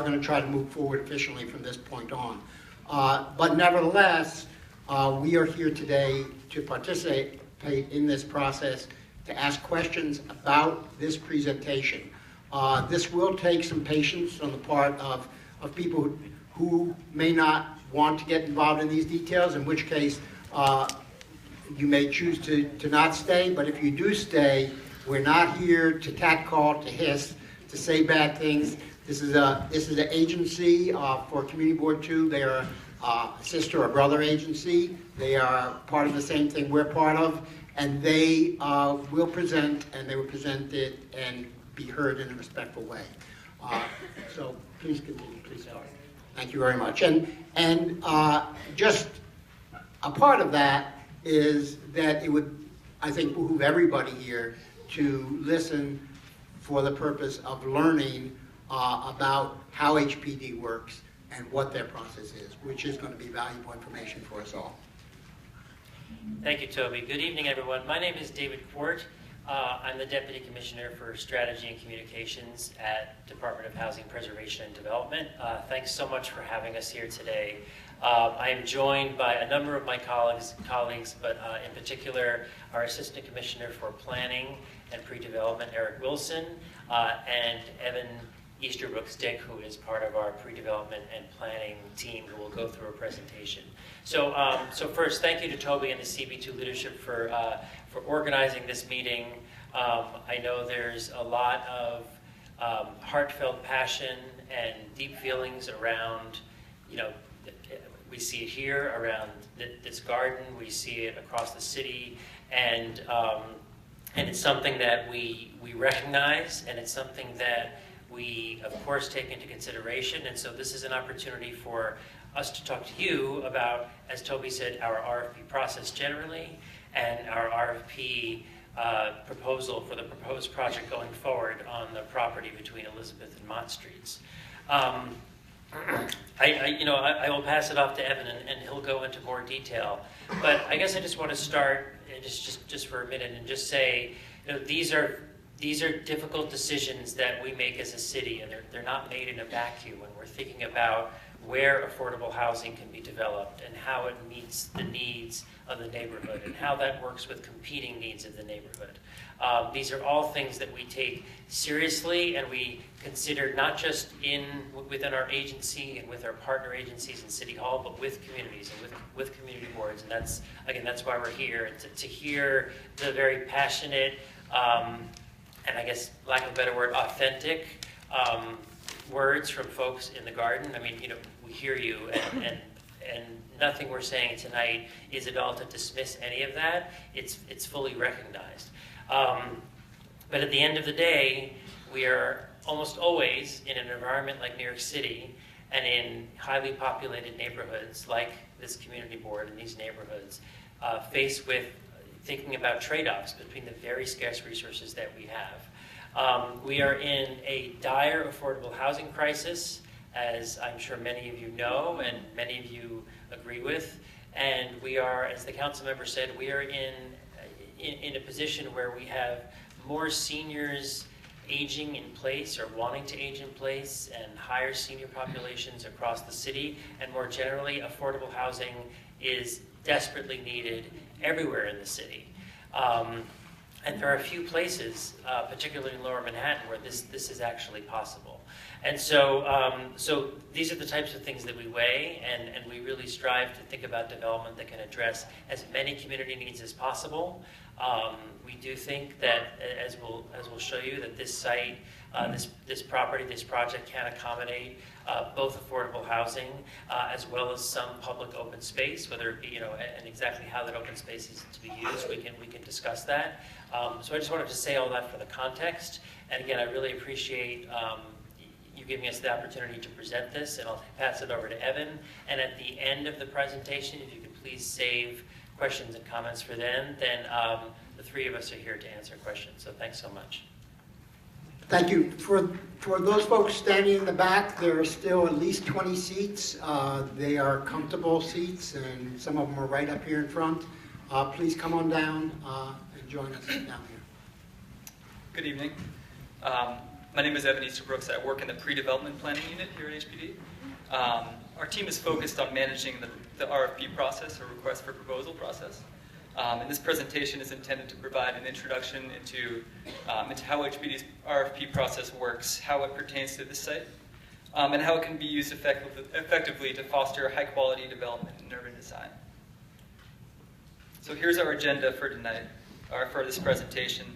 going to try to move forward efficiently from this point on. But nevertheless, we are here today to participate in this process, to ask questions about this presentation. This will take some patience on the part of people who may not want to get involved in these details, in which case you may choose to not stay. But if you do stay, we're not here to catcall, to hiss, to say bad things. This is an agency for Community Board 2. They are a sister or brother agency. They are part of the same thing we're part of, and they will present, and they will present it and be heard in a respectful way. So please continue, please start. Thank you very much. And just a part of that is that it would, I think, behoove everybody here to listen for the purpose of learning about how HPD works and what their process is, which is going to be valuable information for us all. Thank you, Toby. Good evening, everyone. My name is David Quart. I'm the Deputy Commissioner for Strategy and Communications at Department of Housing Preservation and Development. Thanks so much for having us here today. I am joined by a number of my colleagues, but in particular, our Assistant Commissioner for Planning and Pre-Development, Eric Wilson, and Evan Easterbrook-Stick, who is part of our pre-development and planning team, who will go through a presentation. So first, thank you to Toby and the CB2 leadership for organizing this meeting. I know there's a lot of heartfelt passion and deep feelings around, we see it here around this garden, we see it across the city, and it's something that we recognize, and it's something that we, of course, take into consideration. And so this is an opportunity for us to talk to you about, as Toby said, our RFP process generally, and our RFP proposal for the proposed project going forward on the property between Elizabeth and Mott Streets. I will pass it off to Evan, and he'll go into more detail. But I guess I just want to start just for a minute and just say, these are difficult decisions that we make as a city, and they're not made in a vacuum when we're thinking about where affordable housing can be developed and how it meets the needs of the neighborhood and how that works with competing needs of the neighborhood. These are all things that we take seriously, and we consider not just within our agency and with our partner agencies in City Hall, but with communities and with community boards. And that's why we're here, to hear the very passionate and, I guess, lack of a better word, authentic words from folks in the garden. I mean, we hear you, and nothing we're saying tonight is at all to dismiss any of that. It's fully recognized. But at the end of the day, we are almost always in an environment like New York City and in highly populated neighborhoods like this community board in these neighborhoods, faced with thinking about trade-offs between the very scarce resources that we have. We are in a dire affordable housing crisis, as I'm sure many of you know and many of you agree with. And we are, as the council member said, we are in a position where we have more seniors aging in place or wanting to age in place, and higher senior populations across the city. And more generally, affordable housing is desperately needed everywhere in the city. And there are a few places, particularly in Lower Manhattan, where this is actually possible. And so these are the types of things that we weigh, and we really strive to think about development that can address as many community needs as possible. We do think that, as we'll show you, that this site, this property, this project can accommodate both affordable housing as well as some public open space, whether it be, and exactly how that open space is to be used, we can discuss that. So I just wanted to say all that for the context. And again, I really appreciate you giving us the opportunity to present this, and I'll pass it over to Evan. And at the end of the presentation, if you could please save questions and comments for then the three of us are here to answer questions. So thanks so much. Thank you. For those folks standing in the back, there are still at least 20 seats. They are comfortable seats, and some of them are right up here in front. Please come on down and join us down here. Good evening. My name is Evan Easterbrooks. I work in the pre-development planning unit here at HPD. Our team is focused on managing the RFP process, or request for proposal process. And this presentation is intended to provide an introduction into how HPD's RFP process works, how it pertains to this site, and how it can be used effectively to foster high-quality development in urban design. So here's our agenda for tonight, or for this presentation.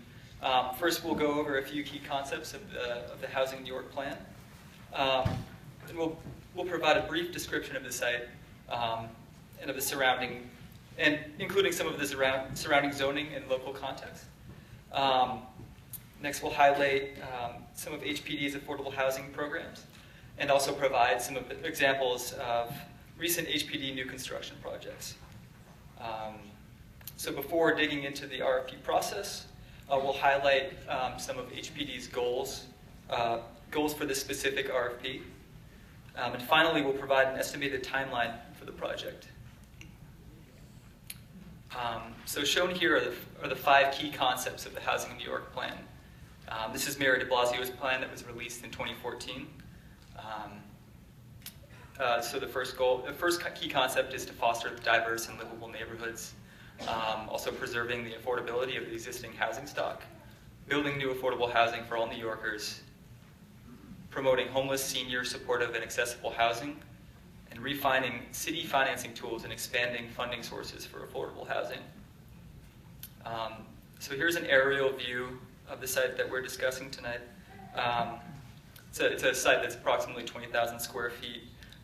First, we'll go over a few key concepts of the Housing New York Plan. Then we'll provide a brief description of the site and of the surrounding, and including some of the surrounding zoning and local context. Next, we'll highlight some of HPD's affordable housing programs, and also provide some of the examples of recent HPD new construction projects. So before digging into the RFP process, we'll highlight some of HPD's goals for this specific RFP. And finally, we'll provide an estimated timeline for the project. So shown here are the 5 key concepts of the Housing in New York plan. This is Mayor de Blasio's plan that was released in 2014. So the first key concept is to foster diverse and livable neighborhoods, also preserving the affordability of the existing housing stock, building new affordable housing for all New Yorkers, promoting homeless, senior, supportive, and accessible housing, and refining city financing tools and expanding funding sources for affordable housing. So here's an aerial view of the site that we're discussing tonight. It's a site that's approximately 20,000 square feet.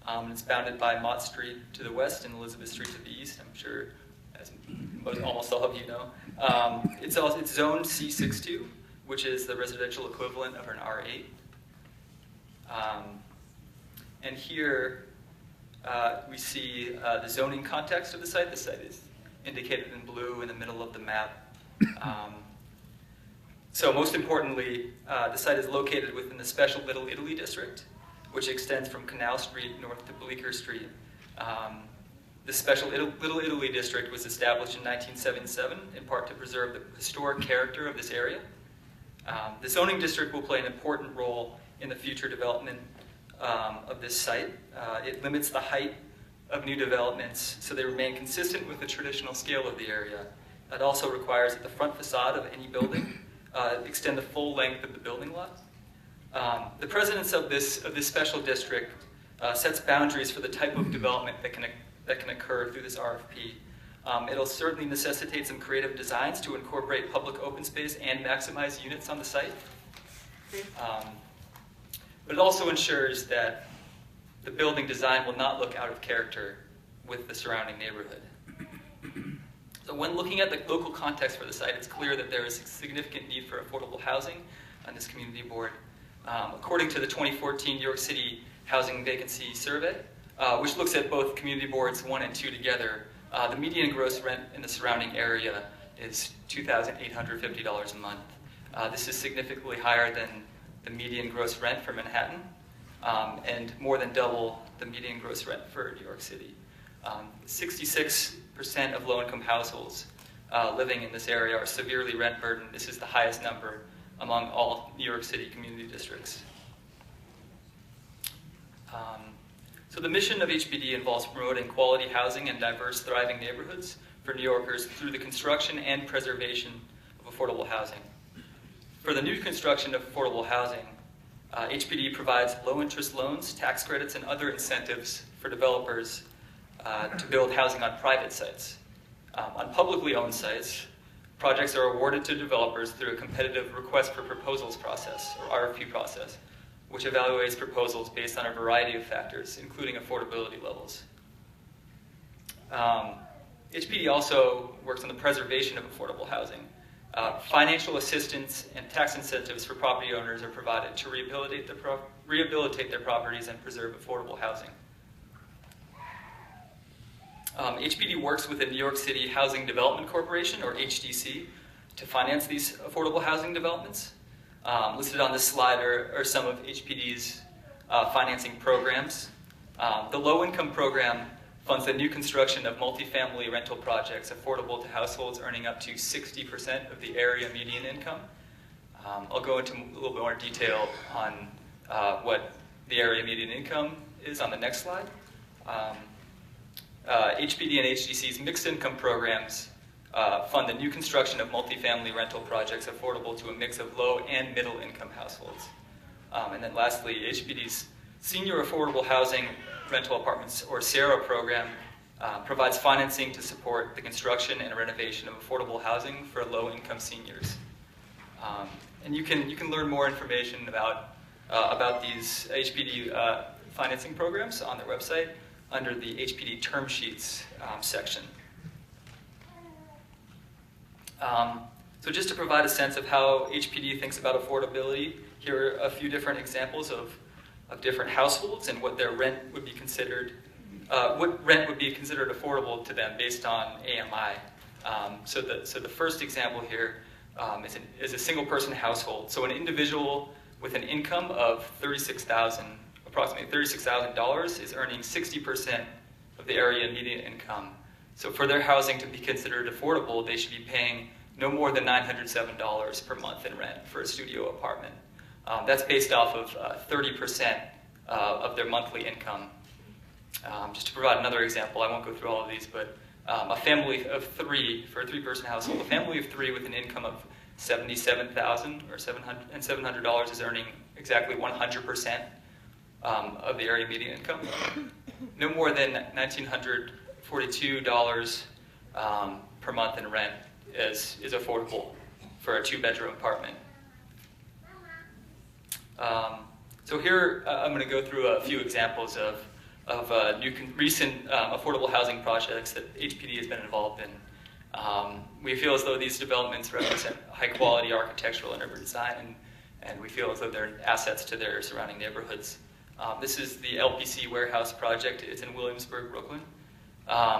And it's bounded by Mott Street to the west and Elizabeth Street to the east, I'm sure, as almost all of you know. It's zoned C62, which is the residential equivalent of an R8. And here we see the zoning context of the site. The site is indicated in blue in the middle of the map. So most importantly, the site is located within the Special Little Italy district, which extends from Canal Street north to Bleecker Street. The Special Little Italy district was established in 1977, in part to preserve the historic character of this area. The zoning district will play an important role in the future development of this site. It limits the height of new developments so they remain consistent with the traditional scale of the area. It also requires that the front facade of any building extend the full length of the building lot. The presence of this special district sets boundaries for the type of development that can occur through this RFP. It'll certainly necessitate some creative designs to incorporate public open space and maximize units on the site. But it also ensures that the building design will not look out of character with the surrounding neighborhood. So when looking at the local context for the site, it's clear that there is a significant need for affordable housing on this community board. According to the 2014 New York City Housing Vacancy Survey, which looks at both community boards 1 and 2 together, the median gross rent in the surrounding area is $2,850 a month. This is significantly higher than the median gross rent for Manhattan, and more than double the median gross rent for New York City. 66% of low-income households living in this area are severely rent burdened. This is the highest number among all New York City community districts. So the mission of HPD involves promoting quality housing and diverse, thriving neighborhoods for New Yorkers through the construction and preservation of affordable housing. For the new construction of affordable housing, HPD provides low-interest loans, tax credits, and other incentives for developers to build housing on private sites. On publicly owned sites, projects are awarded to developers through a competitive request for proposals process, or RFP process, which evaluates proposals based on a variety of factors, including affordability levels. HPD also works on the preservation of affordable housing. Financial assistance and tax incentives for property owners are provided to rehabilitate their properties and preserve affordable housing. HPD works with the New York City Housing Development Corporation, or HDC, to finance these affordable housing developments. Listed on this slide are some of HPD's financing programs. The low-income program funds the new construction of multifamily rental projects affordable to households earning up to 60% of the area median income. I'll go into a little bit more detail on what the area median income is on the next slide. HPD and HDC's mixed income programs fund the new construction of multifamily rental projects affordable to a mix of low and middle income households. And then lastly, HPD's Senior Affordable Housing Rental Apartments, or SARA program, provides financing to support the construction and renovation of affordable housing for low-income seniors. And you can learn more information about these HPD financing programs on their website under the HPD term sheets section. So just to provide a sense of how HPD thinks about affordability, here are a few different examples of different households and what their rent would be considered, affordable to them based on AMI. So the first example here is a single-person household. So an individual with an income of approximately $36,000 is earning 60% of the area median income. So for their housing to be considered affordable, they should be paying no more than $907 per month in rent for a studio apartment. That's based off of 30% of their monthly income. Just to provide another example, I won't go through all of these, but a family of three, for a three-person household, a family of three with an income of $77,000 or $700 is earning exactly 100% of the area median income. No more than $1,942 per month in rent is affordable for a two-bedroom apartment. So here I'm going to go through a few examples of recent affordable housing projects that HPD has been involved in. We feel as though these developments represent high-quality architectural and urban design, and we feel as though they're assets to their surrounding neighborhoods. This is the LPC warehouse project. It's in Williamsburg, Brooklyn.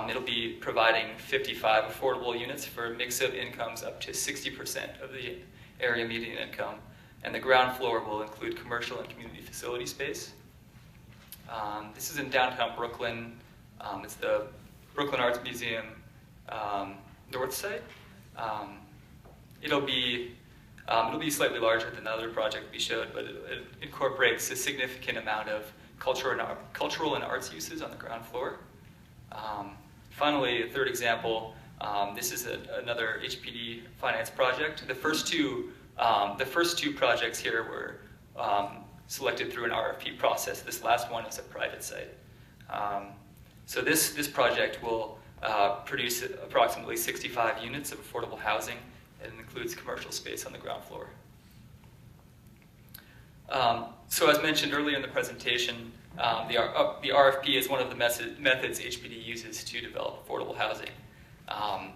It'll be providing 55 affordable units for a mix of incomes up to 60% of the area median income. And the ground floor will include commercial and community facility space. This is in downtown Brooklyn. It's the Brooklyn Arts Museum north side. It'll be slightly larger than the other project we showed, but it incorporates a significant amount of cultural and arts uses on the ground floor. Finally, a third example, this is another HPD finance project. The first two projects here were selected through an RFP process. This last one is a private site. So this project will produce approximately 65 units of affordable housing, and includes commercial space on the ground floor. So as mentioned earlier in the presentation, the RFP is one of the methods HPD uses to develop affordable housing.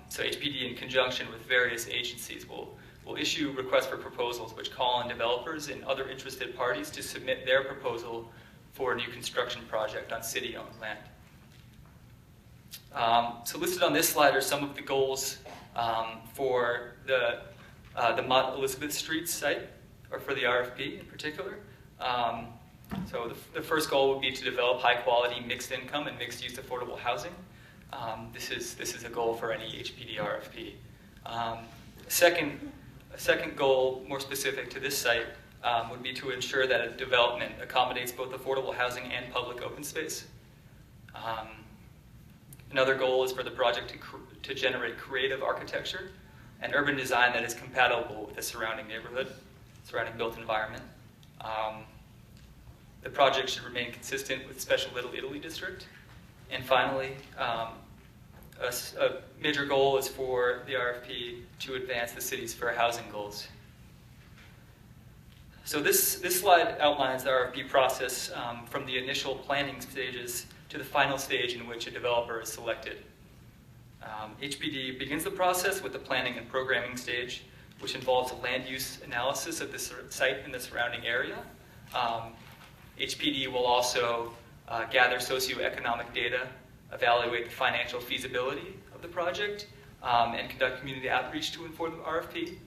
So HPD, in conjunction with various agencies, will issue requests for proposals which call on developers and other interested parties to submit their proposal for a new construction project on city-owned land. So listed on this slide are some of the goals for the Mont Elizabeth Street site, or for the RFP in particular. So the first goal would be to develop high-quality mixed income and mixed-use affordable housing. This is a goal for any HPD RFP. A second goal, more specific to this site, would be to ensure that a development accommodates both affordable housing and public open space. Another goal is for the project to generate creative architecture and urban design that is compatible with the surrounding neighborhood, surrounding built environment. The project should remain consistent with Special Little Italy District. And finally, a major goal is for the RFP to advance the city's fair housing goals. So this slide outlines the RFP process from the initial planning stages to the final stage in which a developer is selected. HPD begins the process with the planning and programming stage, which involves a land use analysis of the site and the surrounding area. HPD will also gather socioeconomic data, evaluate the financial feasibility of the project, and conduct community outreach to inform the RFP.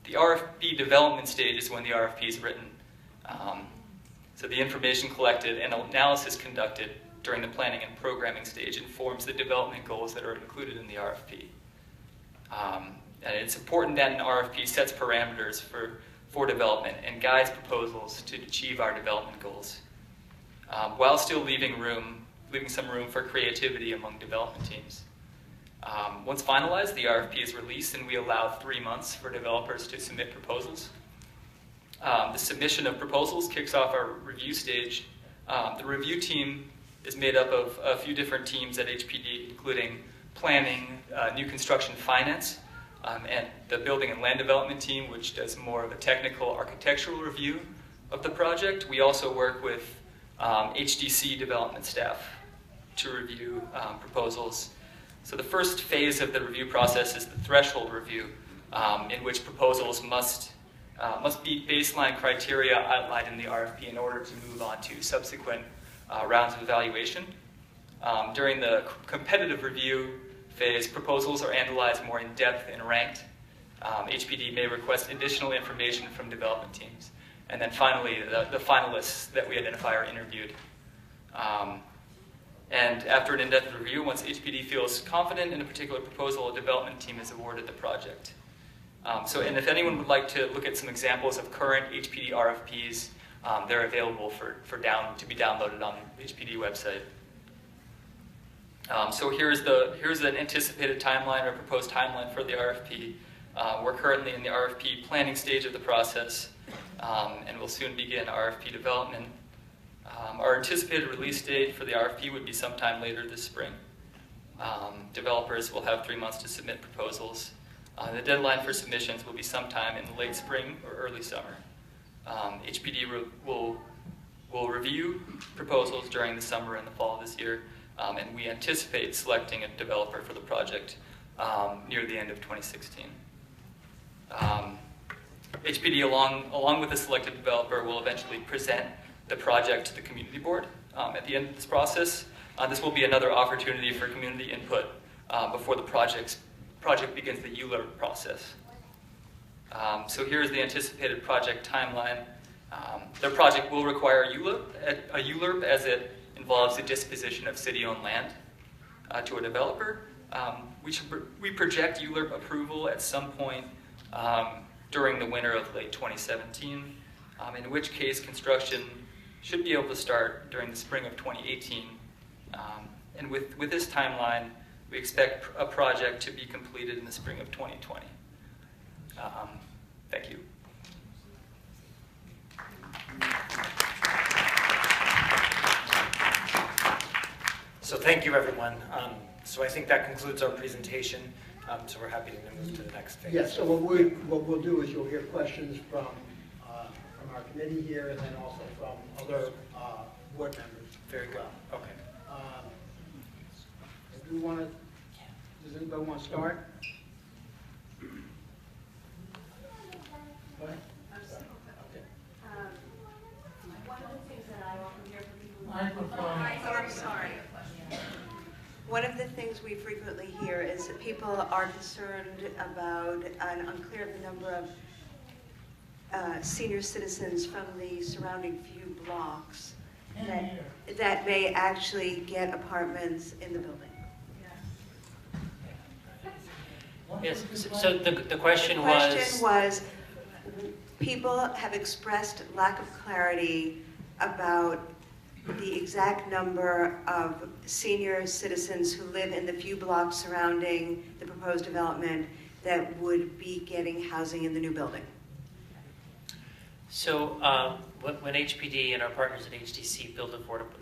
The RFP development stage is when the RFP is written. So the information collected and analysis conducted during the planning and programming stage informs the development goals that are included in the RFP. And it's important that an RFP sets parameters for development and guides proposals to achieve our development goals, while still leaving some room for creativity among development teams. Once finalized, the RFP is released and we allow 3 months for developers to submit proposals. The submission of proposals kicks off our review stage. The review team is made up of a few different teams at HPD, including planning, new construction finance, and the building and land development team, which does more of a technical architectural review of the project. We also work with HDC development staff to review proposals. So the first phase of the review process is the threshold review, in which proposals must meet baseline criteria outlined in the RFP in order to move on to subsequent rounds of evaluation. During the competitive review phase, proposals are analyzed more in depth and ranked. HPD may request additional information from development teams. And then finally, the finalists that we identify are interviewed. And after an in-depth review, once HPD feels confident in a particular proposal, a development team is awarded the project. And if anyone would like to look at some examples of current HPD RFPs, they're available to be downloaded on the HPD website. So here's an anticipated timeline or proposed timeline for the RFP. We're currently in the RFP planning stage of the process, and we'll soon begin RFP development. Our anticipated release date for the RFP would be sometime later this spring. Developers will have 3 months to submit proposals. The deadline for submissions will be sometime in the late spring or early summer. HPD will review proposals during the summer and the fall of this year, and we anticipate selecting a developer for the project near the end of 2016. HPD, along with the selected developer, will eventually present the project to the community board at the end of this process. This will be another opportunity for community input before the project begins the ULURP process. So here's the anticipated project timeline. The project will require a ULURP as it involves the disposition of city-owned land to a developer. We project ULURP approval at some point during the winter of late 2017, in which case construction should be able to start during the spring of 2018. And with this timeline, we expect a project to be completed in the spring of 2020. Thank you. So thank you, everyone. So I think that concludes our presentation. So we're happy to move to the next phase. Yes, so what we'll do is you'll hear questions from our committee here and then also from other board members. Very good. Okay. If you want to, does anybody want to start? Go ahead. Okay. One of the things that I often hear from people I'm sorry. One of the things we frequently hear is that people are concerned about an unclear number of senior citizens from the surrounding few blocks that may actually get apartments in the building. Yes, so the question was, people have expressed lack of clarity about the exact number of senior citizens who live in the few blocks surrounding the proposed development that would be getting housing in the new building. So when HPD and our partners at HDC build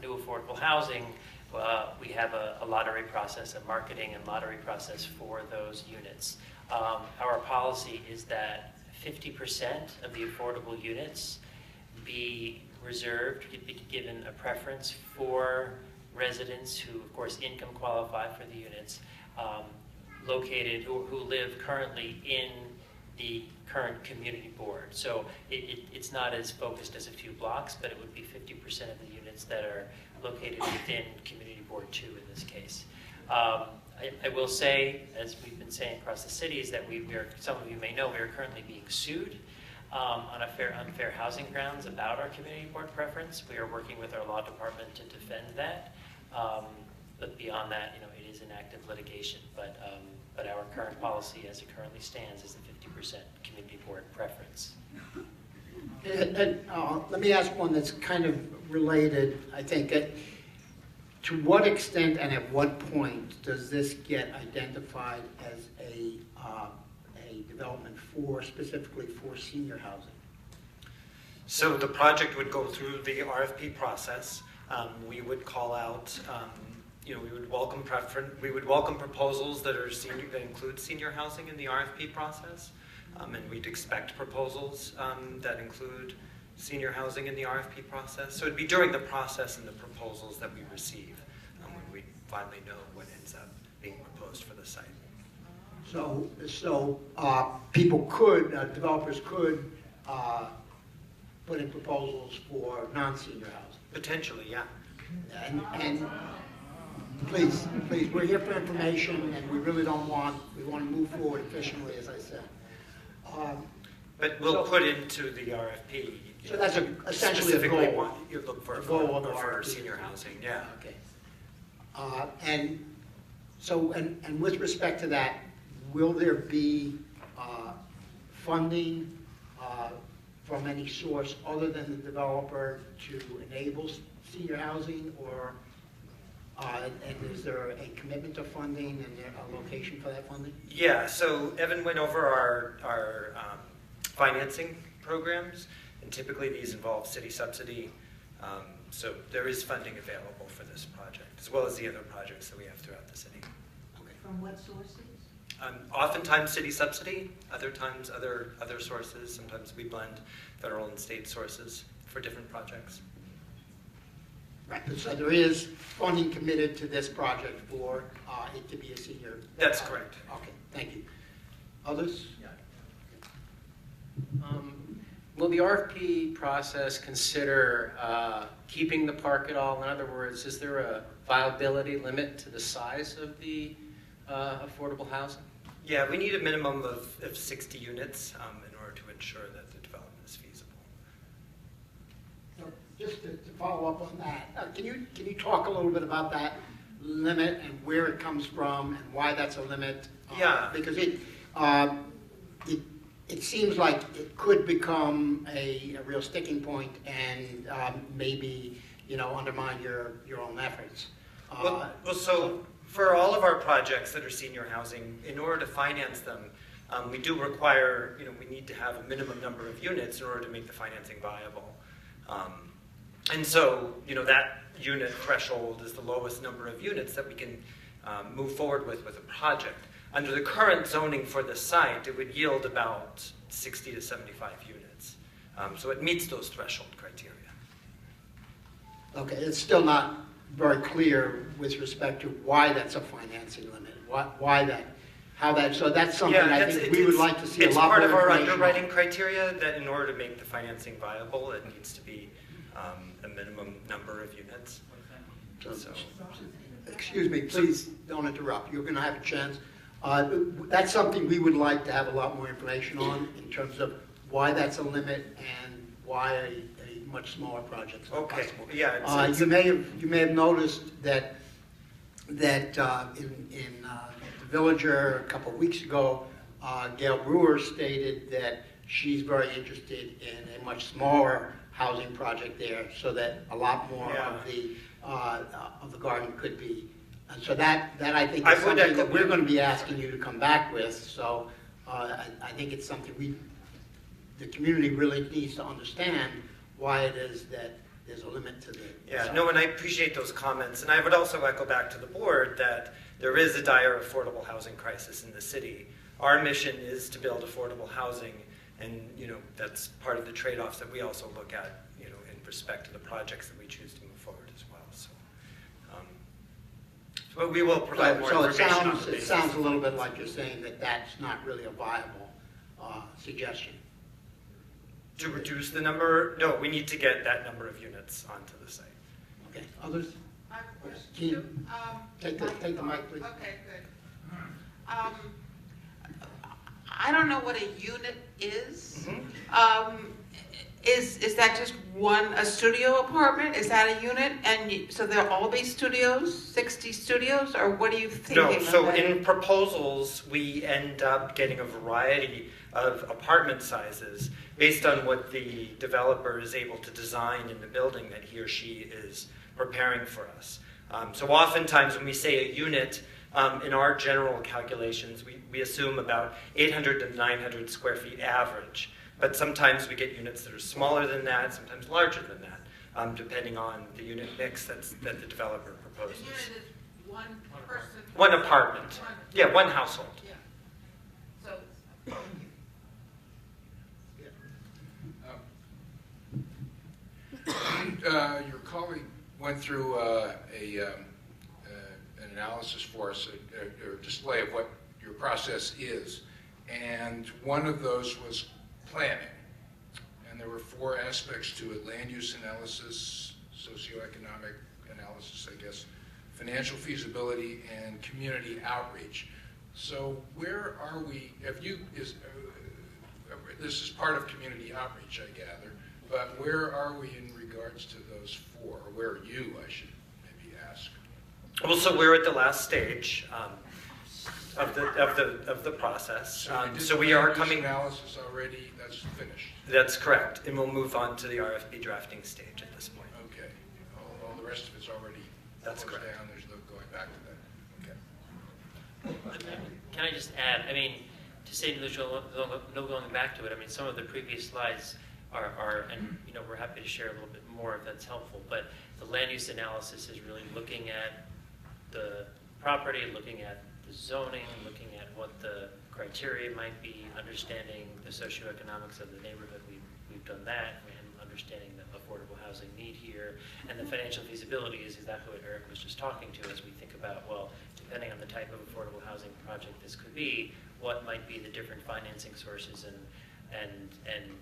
new affordable housing, we have a lottery process, a marketing and lottery process for those units. Our policy is that 50% of the affordable units be reserved, be given a preference for residents who, of course, income qualify for the units, located, who live currently in the current community board. So it's not as focused as a few blocks, but it would be 50% of the units that are located within community board 2 in this case. I will say, as we've been saying across the city, is that some of you may know, we are currently being sued on unfair housing grounds about our community board preference. We are working with our law department to defend that. but beyond that, you know, it is an active litigation. But our current policy, as it currently stands, is the 50% community board preference. Let me ask one that's kind of related, I think. To what extent and at what point does this get identified as a development specifically for senior housing? So the project would go through the RFP process. We would call out, we would welcome proposals that include senior housing in the RFP process, and we'd expect proposals that include senior housing in the RFP process. So it'd be during the process and the proposals that we receive when we finally know what ends up being proposed for the site. So developers could put in proposals for non-senior housing. Potentially, yeah. And please, we're here for information, and we really want to move forward efficiently, as I said. But we'll put into the RFP. So that's essentially a specifically goal. what you look for Goal of the for RFP. senior housing, yeah. Okay. And with respect to that, will there be funding from any source other than the developer to enable senior housing, or and is there a commitment to funding and a location for that funding? Yeah, so Evan went over our financing programs, and typically these involve city subsidy. So there is funding available for this project, as well as the other projects that we have throughout the city. Okay. From what sources? Oftentimes city subsidy, other times other sources. Sometimes we blend federal and state sources for different projects. Right, so there is funding committed to this project for it to be a senior. That's correct. Okay, thank you. Others? Will the RFP process consider keeping the park at all? In other words, is there a viability limit to the size of the affordable housing? Yeah, we need a minimum of 60 units in order to ensure that the development is feasible. So just to follow up on that, can you talk a little bit about that limit and where it comes from and why that's a limit? Yeah. Because it seems like it could become a real sticking point and maybe undermine your own efforts. So for all of our projects that are senior housing, in order to finance them, we do require, we need to have a minimum number of units in order to make the financing viable. And so, that unit threshold is the lowest number of units that we can move forward with a project. Under the current zoning for the site, it would yield about 60 to 75 units. So it meets those threshold criteria. Okay, it's still not very clear with respect to why that's a financing limit, why that, how that, so that's something I think we would like to see a lot more information. It's part of our underwriting on. criteria that in order to make the financing viable, it needs to be a minimum number of units. So. Excuse me, please don't interrupt. You're going to have a chance. That's something we would like to have a lot more information on in terms of why that's a limit and why a much smaller project is possible. Yeah. You may have noticed that in the Villager a couple of weeks ago, Gail Brewer stated that she's very interested in a much smaller housing project there, so that a lot more of the garden could be. And so that I think is something that we're going to be asking you to come back with. So I think it's something the community really needs to understand why it is that there's a limit to the. Yeah, no, and I appreciate those comments. And I would also echo back to the board that there is a dire affordable housing crisis in the city. Our mission is to build affordable housing, and that's part of the trade-offs that we also look at, in respect to the projects that we choose to move forward as well. So, but we will provide more information on the basis. It sounds a little bit like you're saying that that's not really a viable suggestion. To reduce the number? No, we need to get that number of units onto the site. Okay, others? I have a question. Can you take the mic, please? Okay, good. I don't know what a unit is. Mm-hmm. Is that just a studio apartment? Is that a unit? And so there'll all be studios, 60 studios, or what are you thinking? No, so of that? in proposals, we end up getting a variety of apartment sizes based on what the developer is able to design in the building that he or she is preparing for us. So oftentimes when we say a unit, in our general calculations, we assume about 800 to 900 square feet average. But sometimes we get units that are smaller than that, sometimes larger than that, depending on the unit mix that the developer proposes. The unit is one person. One apartment. Yeah, one household. Yeah. So. Your colleague went through an analysis for us, a display of what your process is, and one of those was planning. And there were 4 aspects to it: land use analysis, socioeconomic analysis, I guess, financial feasibility, and community outreach. So where are we? This is part of community outreach, I gather, but where are we in regards to those 4? Or where are you, I should maybe ask? Well, so we're at the last stage of the process. So we are coming. Analysis already. That's finished. That's correct, and we'll move on to the RFP drafting stage at this point. Okay. All the rest of it's already That's closed correct. down. There's no going back to that. Okay. Can I just add, I mean, to say there's no going back to it, I mean, some of the previous slides are, and you know, we're happy to share a little bit more if that's helpful, but the land use analysis is really looking at the property, looking at the zoning, looking at what the criteria might be, understanding the socioeconomics of the neighborhood. We've done that, and understanding the affordable housing need here. And the financial feasibility is exactly what Eric was just talking to as we think about, well, depending on the type of affordable housing project this could be, what might be the different financing sources, and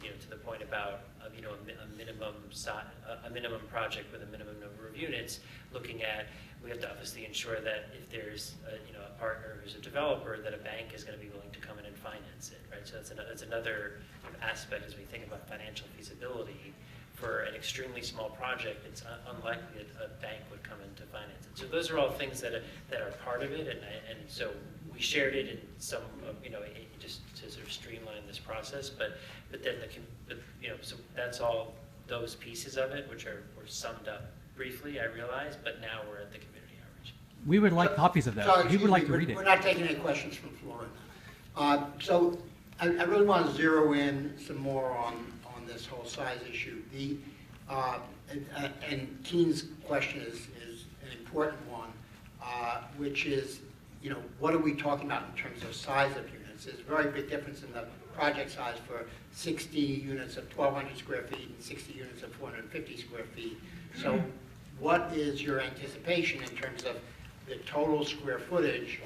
you know, to the point about you know, a minimum project with a minimum number of units, looking at, we have to obviously ensure that if there's you know, a partner who's a developer, that a bank is going to be willing to come in and finance it, right? So that's another aspect as we think about financial feasibility. For an extremely small project, it's unlikely that a bank would come in to finance it. So those are all things that are part of it, and so we shared it in some, you know, just to sort of streamline this process. But then you know, so that's all those pieces of it, which were summed up briefly, I realize. But now we're at the community outreach. We would like copies of So, that. We excuse would like me, to read it. We're not taking any questions from the floor right now. So I really want to zero in some more on this whole size issue. And Keen's question is an important one, which is, you know, what are we talking about in terms of size of units? There's a very big difference in the project size for 60 units of 1,200 square feet and 60 units of 450 square feet. So what is your anticipation in terms of the total square footage,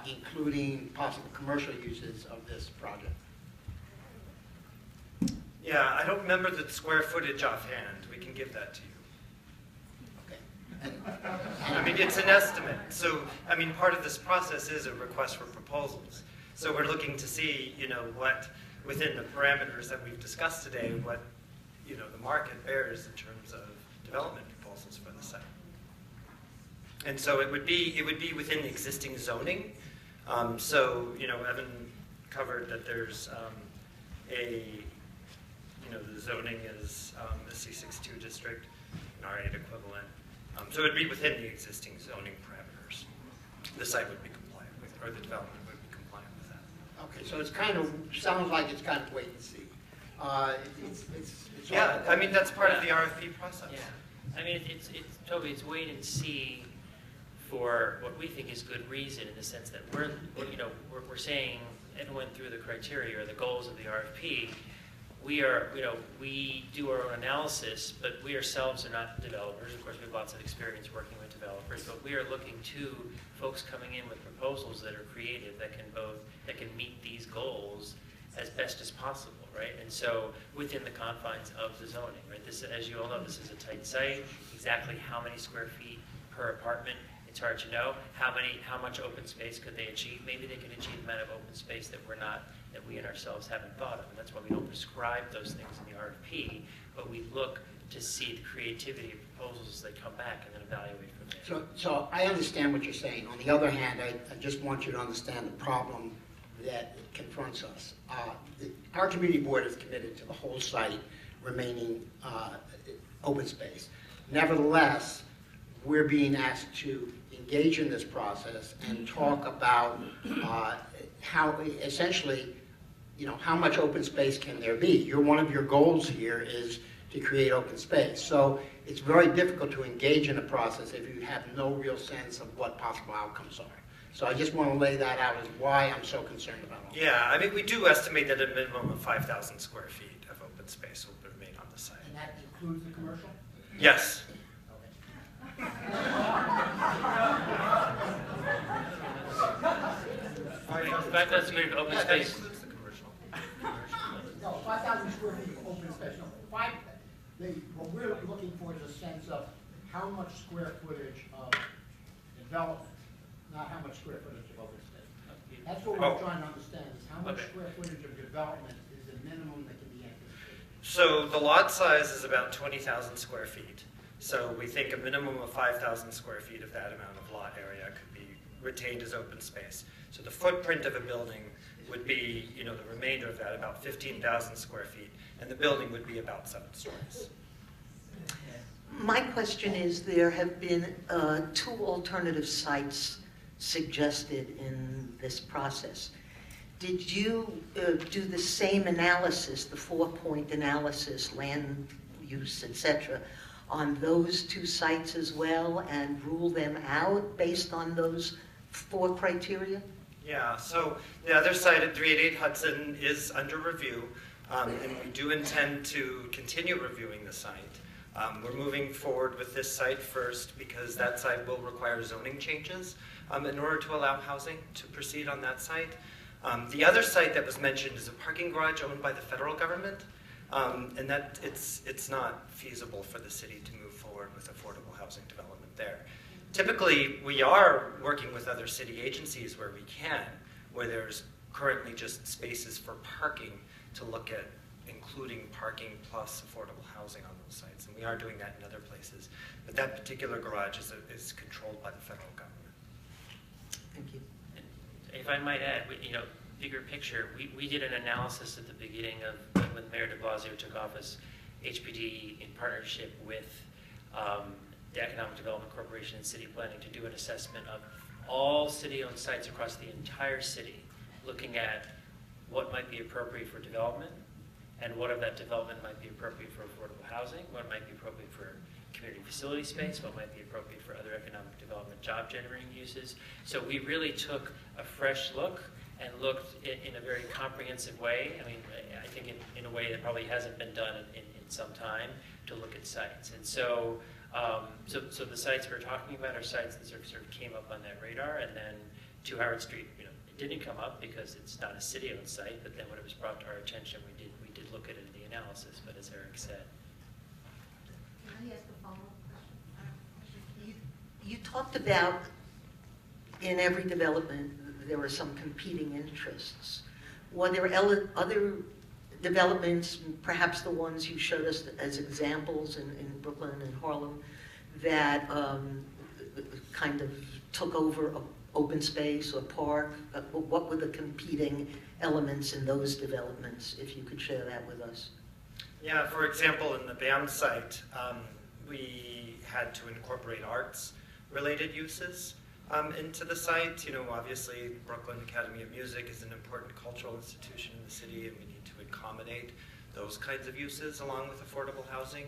including possible commercial uses of this project? Yeah, I don't remember the square footage offhand. We can give that to you. Okay. I mean, it's an estimate. So, I mean, part of this process is a request for proposals. So we're looking to see, you know, what, within the parameters that we've discussed today, what, you know, the market bears in terms of development proposals for the site. And so it would be within the existing zoning. So, you know, Evan covered that there's you know, the zoning is the C62 district, an R8 equivalent. So it would be within the existing zoning parameters. The site would be compliant with, or the development would be compliant with that. Okay, so it's kind of, sounds like it's kind of wait and see. It's Yeah, I mean, that's part of the RFP process. Yeah, I mean, Toby, it's wait and see for what we think is good reason, in the sense that we're saying everyone through the criteria or the goals of the RFP. We are, you know, we do our own analysis, but we ourselves are not developers. Of course, we have lots of experience working with developers, but we are looking to folks coming in with proposals that are creative, that can meet these goals as best as possible, right? And so within the confines of the zoning, right? This, as you all know, this is a tight site. Exactly how many square feet per apartment It's hard to know how much open space could they achieve. Maybe they can achieve the amount of open space that we and ourselves haven't thought of. And that's why we don't prescribe those things in the RFP, but we look to see the creativity of proposals as they come back and then evaluate from there. So I understand what you're saying. On the other hand, I just want you to understand the problem that confronts us. Our community board is committed to the whole site remaining open space. Nevertheless, we're being asked to engage in this process and talk about how, essentially, how much open space can there be? One of your goals here is to create open space. So it's very difficult to engage in a process if you have no real sense of what possible outcomes are. So I just want to lay that out as why I'm so concerned about all Yeah, I mean, we do estimate that a minimum of 5,000 square feet of open space will remain on the site. And that includes the commercial? Yes. But that's sort of open Yeah, that space. includes the commercial. No, 5,000 square feet of open space, no, what we're looking for is a sense of how much square footage of development, not how much square footage of open space. That's what Oh. we're trying to understand, is how much Okay. square footage of development is the minimum that can be anticipated. So the lot size is about 20,000 square feet. So we think a minimum of 5,000 square feet of that amount of lot area could be retained as open space. So the footprint of a building would be, the remainder of that, about 15,000 square feet, and the building would be about 7 stories. My question is, there have been 2 alternative sites suggested in this process. Did you do the same analysis, the 4-point analysis, land use, etc., on those 2 sites as well, and rule them out based on those 4 criteria? Yeah, so the other site at 388 Hudson is under review, and we do intend to continue reviewing the site. We're moving forward with this site first because that site will require zoning changes in order to allow housing to proceed on that site. The other site that was mentioned is a parking garage owned by the federal government, and that it's not feasible for the city to move forward with affordable housing development there. Typically, we are working with other city agencies where we can, where there's currently just spaces for parking to look at including parking plus affordable housing on those sites. And we are doing that in other places. But that particular garage is controlled by the federal government. Thank you. If I might add, bigger picture, we did an analysis at the beginning of when Mayor de Blasio took office, HPD in partnership with the Economic Development Corporation and City Planning to do an assessment of all city-owned sites across the entire city, looking at what might be appropriate for development and what of that development might be appropriate for affordable housing, what might be appropriate for community facility space, what might be appropriate for other economic development job-generating uses. So we really took a fresh look and looked in a very comprehensive way. I mean, I think in a way that probably hasn't been done in some time, to look at sites. And so the sites we're talking about are sites that sort of came up on that radar, and then 2 Howard Street, it didn't come up because it's not a city-owned site, but then when it was brought to our attention, we did look at it in the analysis, but as Eric said. Can I ask a follow-up question? You talked about in every development there were some competing interests. Were there other developments, perhaps the ones you showed us as examples in Brooklyn and Harlem, that kind of took over open space or park? What were the competing elements in those developments, if you could share that with us? Yeah, for example, in the BAM site, we had to incorporate arts-related uses into the site. Obviously, Brooklyn Academy of Music is an important cultural institution in the city, and we need to accommodate those kinds of uses along with affordable housing.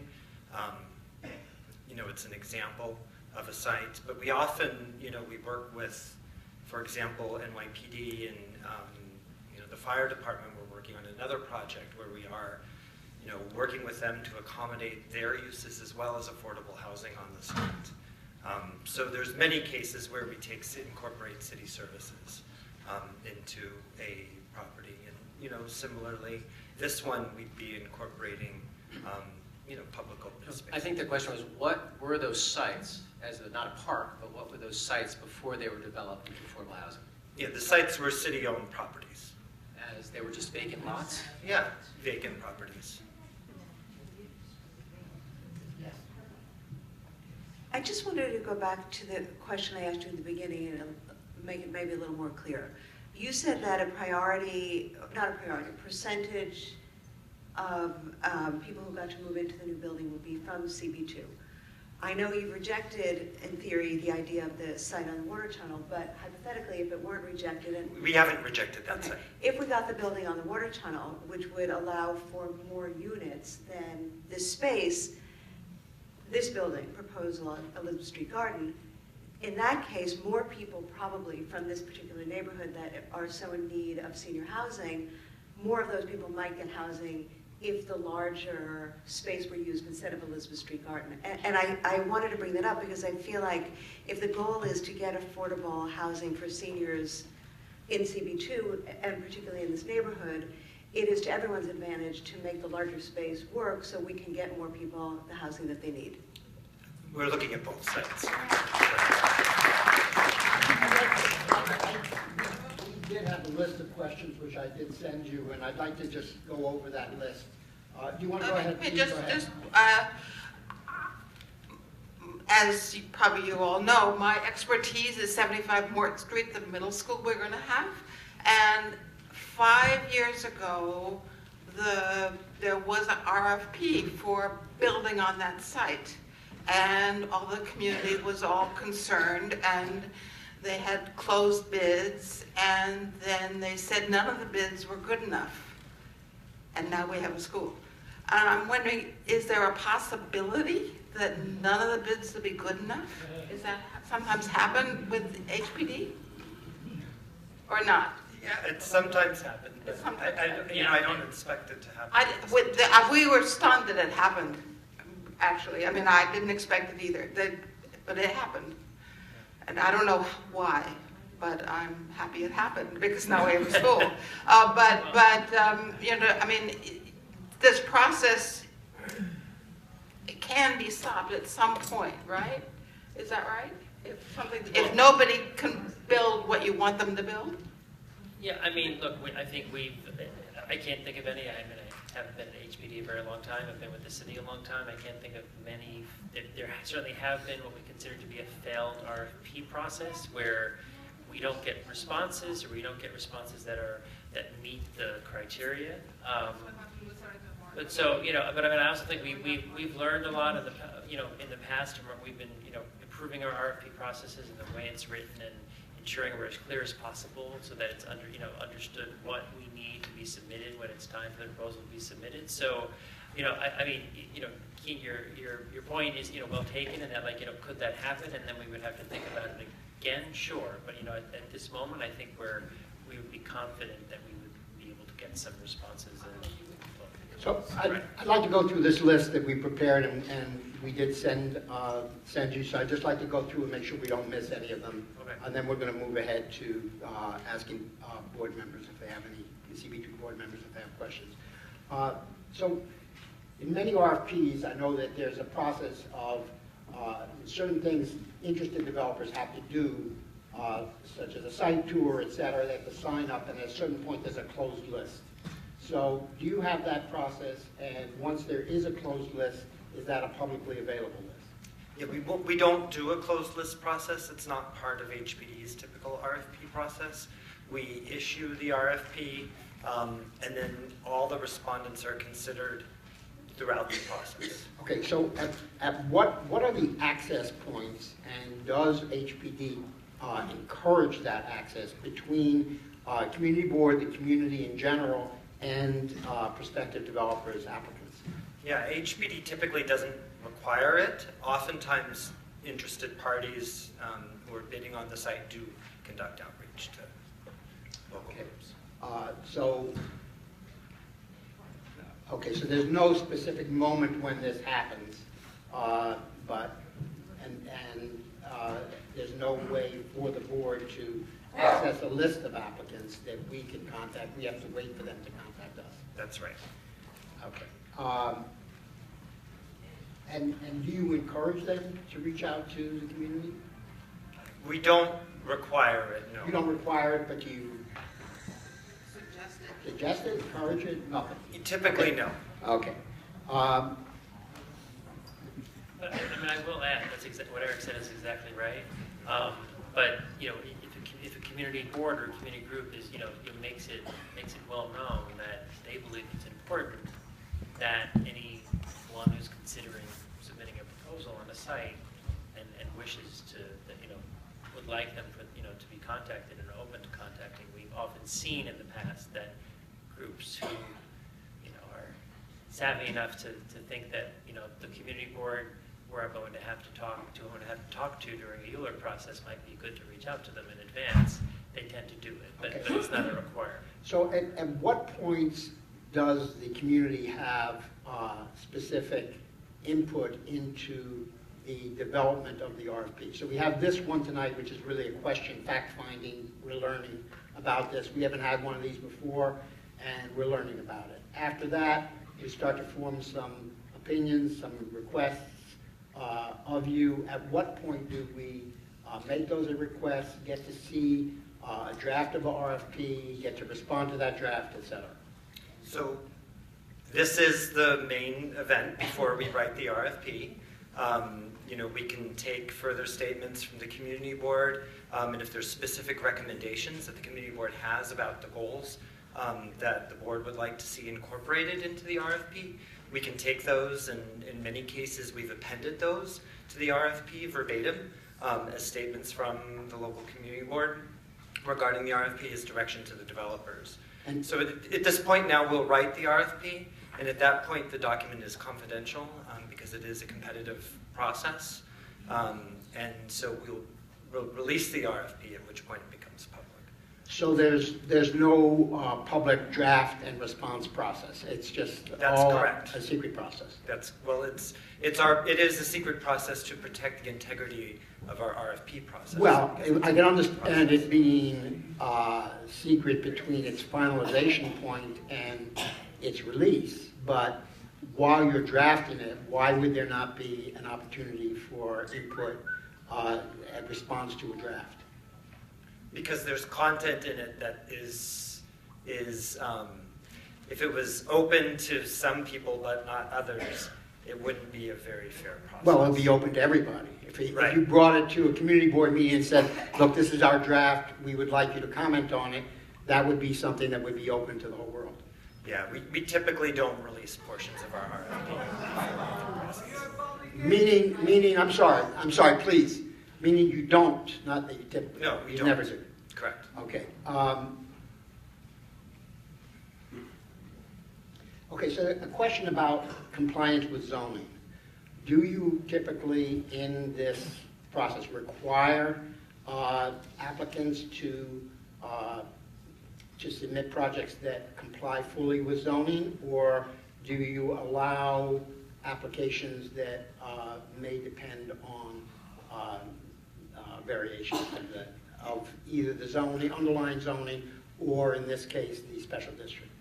It's an example of a site, but we often, we work with, for example, NYPD and the fire department. We're working on another project where we are, working with them to accommodate their uses as well as affordable housing on the site. So there's many cases where we incorporate city services into a property, and similarly, this one we'd be incorporating public open space. I think the question was, what were those sites as not a park, but what were those sites before they were developed into affordable housing? Yeah, the sites were city-owned properties. As they were just vacant lots? Yeah, vacant properties. I just wanted to go back to the question I asked you in the beginning and make it maybe a little more clear. You said that a priority, not a priority, a percentage of people who got to move into the new building would be from CB2. I know you've rejected, in theory, the idea of the site on the water tunnel, but hypothetically, if it weren't rejected, and We haven't rejected that okay, site. if we got the building on the water tunnel, which would allow for more units than this space, this building, proposal on Elizabeth Street Garden, in that case, more people probably from this particular neighborhood that are so in need of senior housing, more of those people might get housing if the larger space were used instead of Elizabeth Street Garden. And I wanted to bring that up because I feel like if the goal is to get affordable housing for seniors in CB2, and particularly in this neighborhood, it is to everyone's advantage to make the larger space work so we can get more people the housing that they need. We're looking at both sites. We did have a list of questions which I did send you, and I'd like to just go over that list. Do you want to go ahead? Okay, Please go ahead. As you all know, my expertise is 75 Morton Street, the middle school we're going to have. And 5 years ago, there was an RFP for building on that site. And all the community was all concerned, and they had closed bids, and then they said none of the bids were good enough. And now we have a school. And I'm wondering, is there a possibility that none of the bids will be good enough? Is that sometimes happen with HPD? Or not? Yeah, it sometimes happens, but Sometimes I don't expect it to happen. We were stunned that it happened, actually. I mean, I didn't expect it either, but it happened. And I don't know why, but I'm happy it happened because now we have a school. I mean, this process, it can be stopped at some point, right? Is that right? If nobody can build what you want them to build? Yeah, I mean, look, I think I can't think of any, I haven't been at HPD a very long time, I've been with the city a long time, I can't think of many, there certainly have been what we consider to be a failed RFP process where we don't get responses, or we don't get responses that meet the criteria. But so, but I mean, I also think we've learned a lot in the past, and we've been, improving our RFP processes and the way it's written, and ensuring we're as clear as possible so that it's understood what we need to be submitted when it's time for the proposal to be submitted. So, I mean, Keene, your point is, well taken, and that, could that happen? And then we would have to think about it again, sure. But, at this moment, I think we would be confident that we would be able to get some responses. So I'd like to go through this list that we prepared, and we did send you. So I'd just like to go through and make sure we don't miss any of them. Okay. And then we're going to move ahead to asking board members if they have any, CB2 board members if they have questions. So in many RFPs, I know that there's a process of certain things interested developers have to do, such as a site tour, et cetera. They have to sign up, and at a certain point, there's a closed list. So do you have that process, and once there is a closed list, is that a publicly available list? Yeah, we don't do a closed list process. It's not part of HPD's typical RFP process. We issue the RFP, and then all the respondents are considered throughout the process. Okay, so at what are the access points, and does HPD encourage that access between community board, the community in general, and prospective developers, applicants? Yeah, HPD typically doesn't require it. Oftentimes, interested parties who are bidding on the site do conduct outreach to local groups. So there's no specific moment when this happens, there's no way for the board to access a list of applicants that we can contact. We have to wait for them to contact us. That's right. Okay. And do you encourage them to reach out to the community? We don't require it, no. You don't require it, but you suggest it, encourage it, nothing? Typically, no. Okay. But, I mean, I will add, what Eric said is exactly right. But, you know, if a community board or a community group is, you know, it makes it well known that they believe it's important that anyone who's considering submitting a proposal on a site and wishes to, you know, would like them for, you know, to be contacted and are open to contacting. We've often seen in the past that groups who, you know, are savvy enough to think that, you know, the community board where I'm going to have to talk to during the ULURP process might be good to reach out to them in advance. They tend to do it, but it's not a requirement. So at what points does the community have specific input into the development of the RFP? So we have this one tonight, which is really a question, fact-finding. We're learning about this. We haven't had one of these before, and we're learning about it. After that, we start to form some opinions, some requests of you. At what point do we make those requests, get to see a draft of a RFP, get to respond to that draft, et cetera? So this is the main event before we write the RFP. You know, we can take further statements from the community board, and if there's specific recommendations that the community board has about the goals that the board would like to see incorporated into the RFP, we can take those, and in many cases we've appended those to the RFP verbatim as statements from the local community board regarding the RFP as direction to the developers. And so at this point now we'll write the RFP, and at that point the document is confidential because it is a competitive process. And so we'll release the RFP, at which point it becomes public. So there's no public draft and response process. It's just That's all correct. a secret process. It is a secret process to protect the integrity of our RFP process. Well, I can understand it being secret between its finalization point and its release, but while you're drafting it, why would there not be an opportunity for input and response to a draft? Because there's content in it that is if it was open to some people but not others, it wouldn't be a very fair process. Well, it would be open to everybody. If Right. you brought it to a community board meeting and said, look, this is our draft, we would like you to comment on it, that would be something that would be open to the whole world. Yeah, we typically don't release portions of our RFP. Meaning, I'm sorry, please. Meaning you don't, not that you typically. No, we you don't. never do. Correct. Okay. Okay, so a question about compliance with zoning. Do you typically, in this process, require applicants to submit projects that comply fully with zoning, or do you allow applications that may depend on variations of either the zoning, underlying zoning, or in this case, the special district?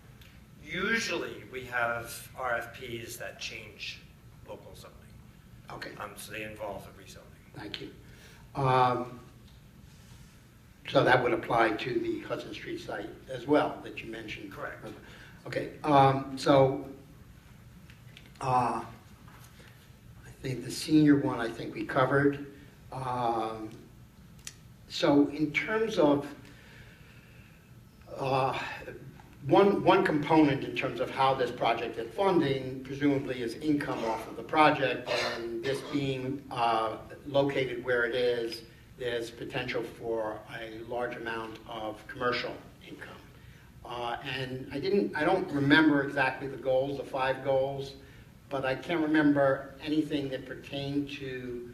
Usually we have RFPs that change local zoning. Okay, So they involve a rezoning. thank you. So that would apply to the Hudson Street site as well that you mentioned? Correct. Okay, I think the senior one, I think we covered. So in terms of one component in terms of how this project is funding, presumably is income off of the project, and this being located where it is, there's potential for a large amount of commercial income. And I don't remember exactly the goals, the 5 goals, but I can't remember anything that pertained to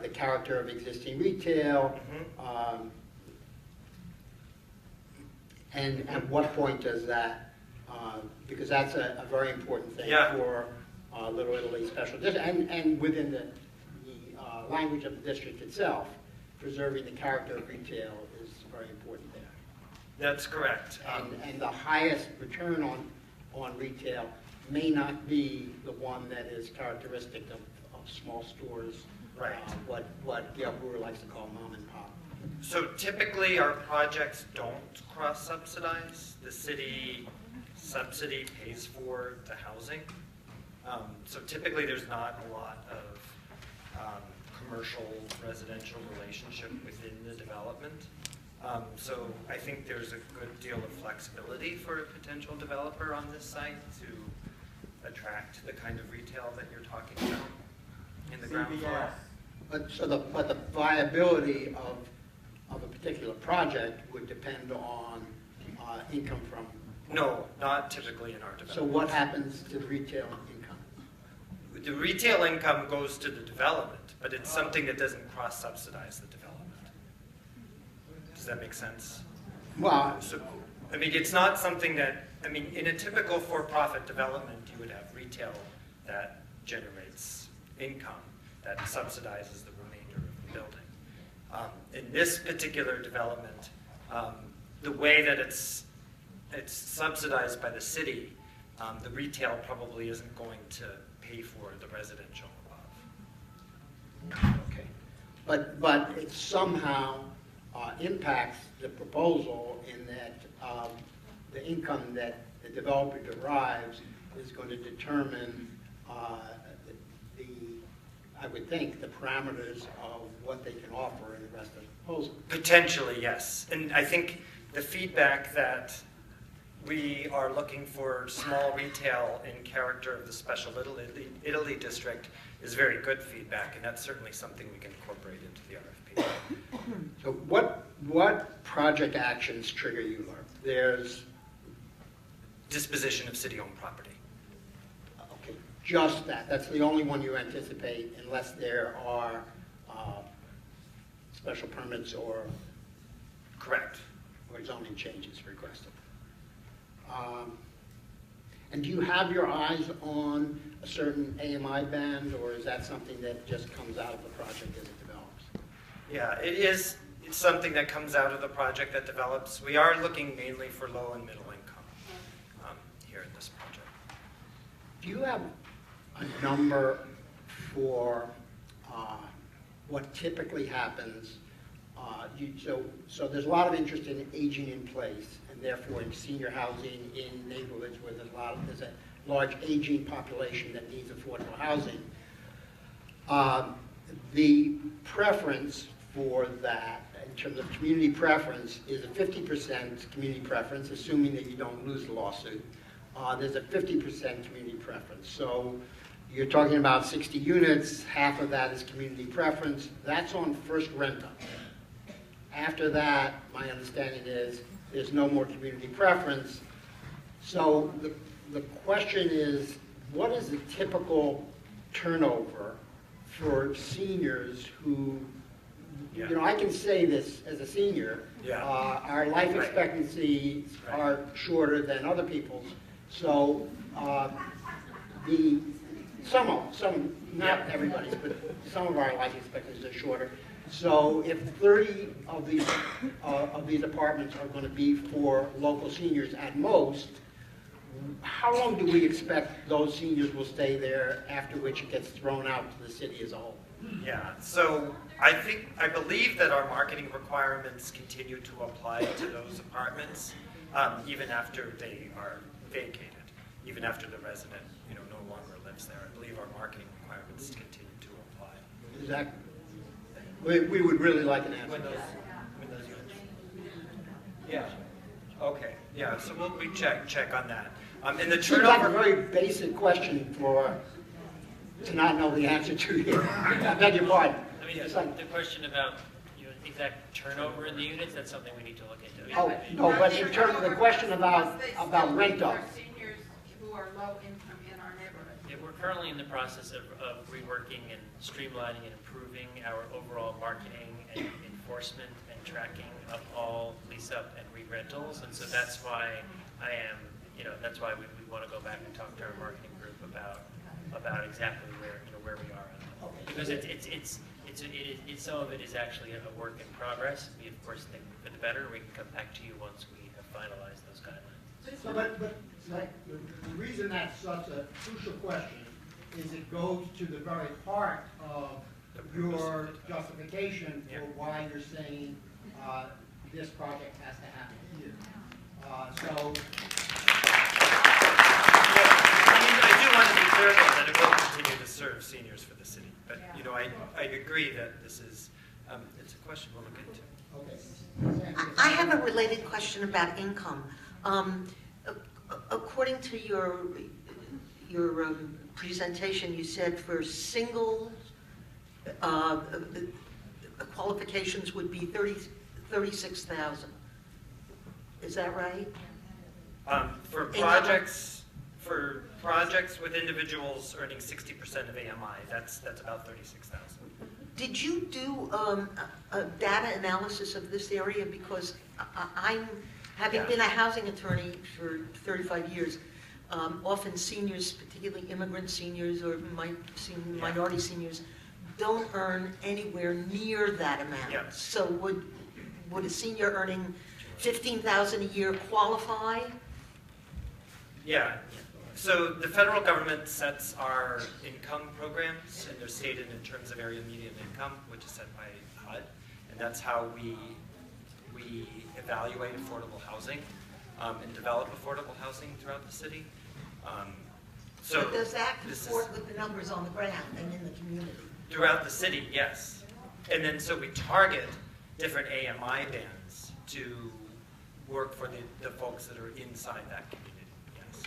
the character of existing retail. And at what point does that, because that's a very important thing for Little Italy Special District, and within the language of the district itself, preserving the character of retail is very important there. That's correct. And the highest return on retail may not be the one that is characteristic of small stores. Right. What Gail Brewer likes to call mom and pop. So typically, our projects don't cross-subsidize. The city subsidy pays for the housing. So typically, there's not a lot of commercial residential relationship within the development. So I think there's a good deal of flexibility for a potential developer on this site to attract the kind of retail that you're talking about in the ground floor. But the viability of a particular project would depend on income from. No, not typically in our development. So what happens to the retail income? The retail income goes to the development, but it's something that doesn't cross-subsidize the development. Does that make sense? Well, So, I mean, it's not something that, I mean, in a typical for-profit development, you would have retail that generates income that subsidizes the remainder of the building. In this particular development, the way that it's subsidized by the city, the retail probably isn't going to pay for the residential above. okay. But it somehow impacts the proposal in that the income that the developer derives is going to determine I would think, the parameters of what they can offer in the rest of the proposal. Potentially, yes. And I think the feedback that we are looking for small retail in character of the Special Little Italy District is very good feedback, and that's certainly something we can incorporate into the RFP. So what project actions trigger you, Laura? There's Disposition of city-owned property. okay, just that. That's the only one you anticipate unless there are special permits or Correct. zoning changes requested. And do you have your eyes on a certain AMI band, or is that something that just comes out of the project as it develops? Yeah, it's something that comes out of the project that develops. We are looking mainly for low and middle income here in this project. Do you have a number for what typically happens? So there's a lot of interest in aging in place, and therefore in senior housing in neighborhoods where there's a large aging population that needs affordable housing. The preference for that, in terms of community preference, is a 50% community preference, assuming that you don't lose the lawsuit. There's a 50% community preference. So you're talking about 60 units, half of that is community preference. That's on first rent-up. After that, my understanding is there's no more community preference. So the question is, what is the typical turnover for seniors who, you know, I can say this as a senior, our life expectancies are shorter than other people's. So some, not everybody's, but some of our life expectancies are shorter. So if 30 of these apartments are going to be for local seniors at most, how long do we expect those seniors will stay there, after which it gets thrown out to the city as a whole? Yeah, so I believe that our marketing requirements continue to apply to those apartments even after they are vacated, even after the resident, no longer lives there. I believe our marketing requirements continue to apply. Is that, we would really like an answer. When those units. Yeah. Okay. Yeah. So we check on that. And the Seems like a turnover. very basic question to not know the answer to here. I beg your pardon. I mean, It's like, the question about exact turnover in the units, that's something we need to look into. oh, no, but in terms of the question about rent up. Seniors who are low income in our neighborhood. Yeah, we're currently in the process of reworking and streamlining and improving our overall marketing and enforcement and tracking of all lease-up and re-rentals. And so that's why that's why we want to go back and talk to our marketing group about exactly where we are on it. Because some of it is actually a work in progress. We, of course, think for the better. We can come back to you once we have finalized those guidelines. So, but like, the reason that's such a crucial question is it goes to the very heart of your justification for why you're saying this project has to happen here. So. I do want to be clear though that it will continue to serve seniors for the city. But I agree that this is it's a question we'll look into. I have a related question about income. According to your presentation, you said for single qualifications would be 36,000. Is that right? For projects with individuals earning 60% of AMI, that's about 36,000. Did you do a data analysis of this area? Because I'm, having been a housing attorney for 35 years, often seniors, particularly immigrant seniors or minority seniors, don't earn anywhere near that amount. Yeah. So would a senior earning 15,000 a year qualify? Yeah. So the federal government sets our income programs, and they're stated in terms of area median income, which is set by HUD, and that's how we evaluate affordable housing and develop affordable housing throughout the city. So but does that comport with the numbers on the ground and in the community? Throughout the city, yes. And then so we target different AMI bands to work for the folks that are inside that community. Yes.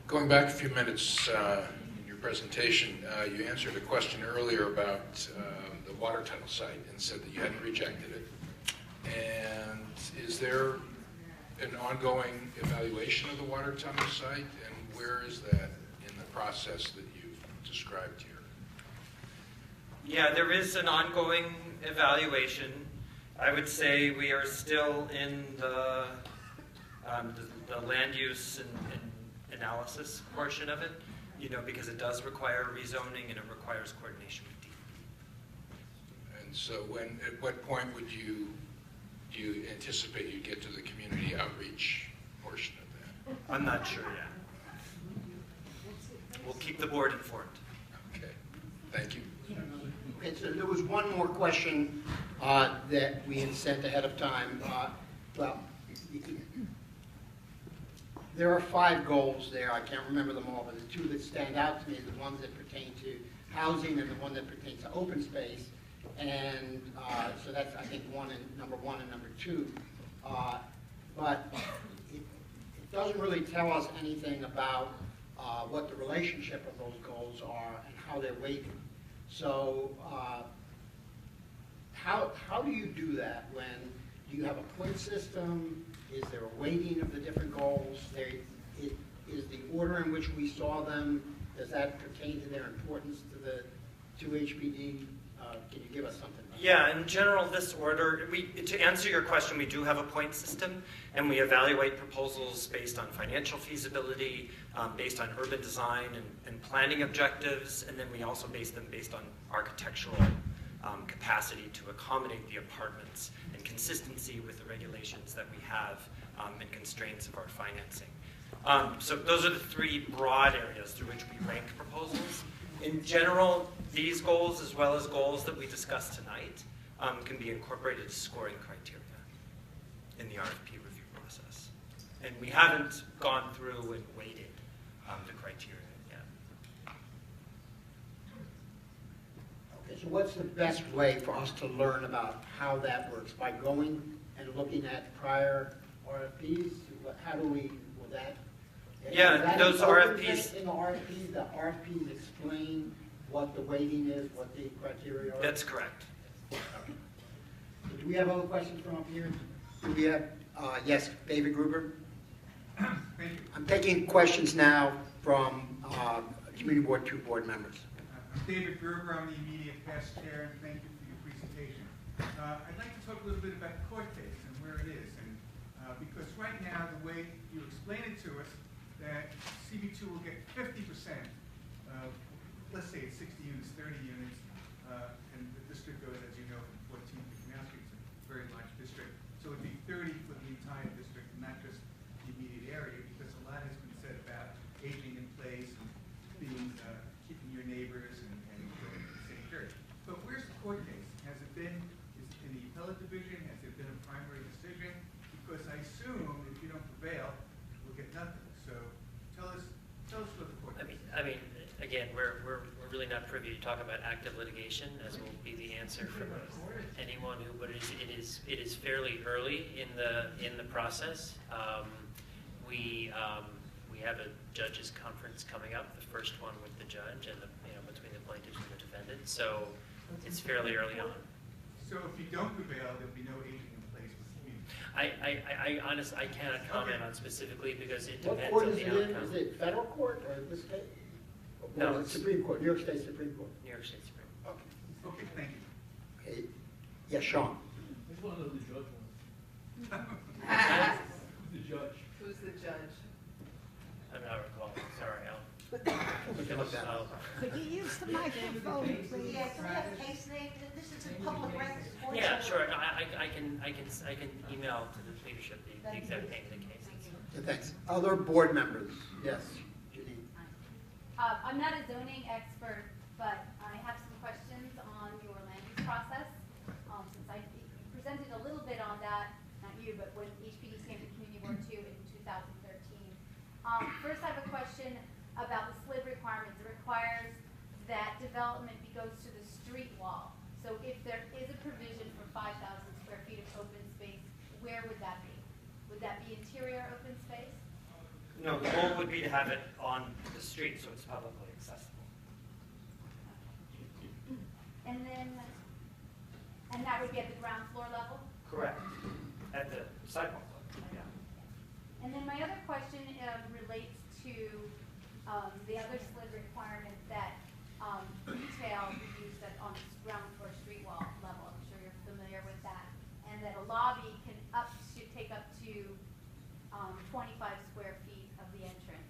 Going back a few minutes in your presentation, you answered a question earlier about the water tunnel site and said that you hadn't rejected it. And is there an ongoing evaluation of the water tunnel site, and where is that in the process that you've described here? Yeah, there is an ongoing evaluation. I would say we are still in the land use and analysis portion of it, because it does require rezoning and it requires coordination with DEP. And so at what point would you anticipate you'd get to the community outreach portion of that? I'm not sure yet. We'll keep the board informed. Okay, thank you. Okay, so there was one more question that we had sent ahead of time. There are 5 goals there. I can't remember them all, but the 2 that stand out to me are the ones that pertain to housing and the one that pertains to open space. And so that's, I think, number one and number 2. But it doesn't really tell us anything about what the relationship of those goals are and how they're weighted. So how do you do that when you have a point system? Is there a weighting of the different goals? Is the order in which we saw them, does that pertain to their importance to the 2 HPD? Can you give us something? Yeah, in general, this order, to answer your question, we do have a point system, and we evaluate proposals based on financial feasibility, based on urban design and planning objectives, and then we also base them based on architectural capacity to accommodate the apartments and consistency with the regulations that we have and constraints of our financing. So those are the 3 broad areas through which we rank proposals. In general, these goals, as well as goals that we discussed tonight, can be incorporated as scoring criteria in the RFP review process. And we haven't gone through and weighted the criteria yet. Okay, so what's the best way for us to learn about how that works? By going and looking at prior RFPs? How do we, will that? Yeah, those RFPs. In the RFPs explain what the weighting is, what the criteria are? That's correct. Okay. So do we have other questions from up here? Do we have, yes, David Gruber? Thank you. I'm taking questions now from Community Board 2 board members. I'm David Gruber, I'm the immediate past chair, and thank you for your presentation. I'd like to talk a little bit about the court case and where it is. And because right now, the way you explain it to us, that CB2 will get 50% of, let's say it's 60 units, 30 units, and the district goes, as you know, from 14 to Canal Street. It's a very large district. So it would be 30 for the entire district, not just the immediate area, because a lot has been said about aging in place and being, keeping your neighbors and sanitary. But where's the court case? Has it been in the appellate division? Has it been a primary decision? Because I assume if you don't prevail, we'll get nothing. So tell us what the court case is. I mean, again, we're really not privy to talk about active litigation, as will be the answer from anyone who. But it is fairly early in the process. We have a judges conference coming up, the first one with the judge and between the plaintiffs and the defendant. So it's fairly early on. So if you don't prevail, there'll be no aging in place with the community. I honestly, I cannot comment on specifically because it What depends court on is the it in? outcome. Is it federal court or this state? No, Or is it Supreme Court, New York State Supreme Court? New York State Supreme. Okay. Okay, thank you. Okay. Yes, Sean. I just want to know who the judge was. Who's the judge? Who's the judge? I'm not recalling. Sorry, We can look that up. Could you use the microphone, please? Yeah, can we have a case name? This is a public record. Yeah, sure. No, I can email to the leadership the exact name of the case. Okay, thanks. Other board members? Yes, Janine. I'm not a zoning expert, but I have some questions on your land use process. Since I presented a little bit on that, not you, but when HPD came to Community Board 2 in 2013. First, I have a question about the SLID requirements. It requires that development goes to the street wall. So if there is a provision for 5,000 square feet of open space, where would that be? Would that be interior open space? No, the goal would be to have it on the street so it's publicly accessible. And that would be at the ground floor level? Correct. At the sidewalk level, yeah. And then my other question relates to the other SLID requirement that retail be used on the ground floor street wall level. I'm sure you're familiar with that. And that a lobby can take up to 25 square feet of the entrance.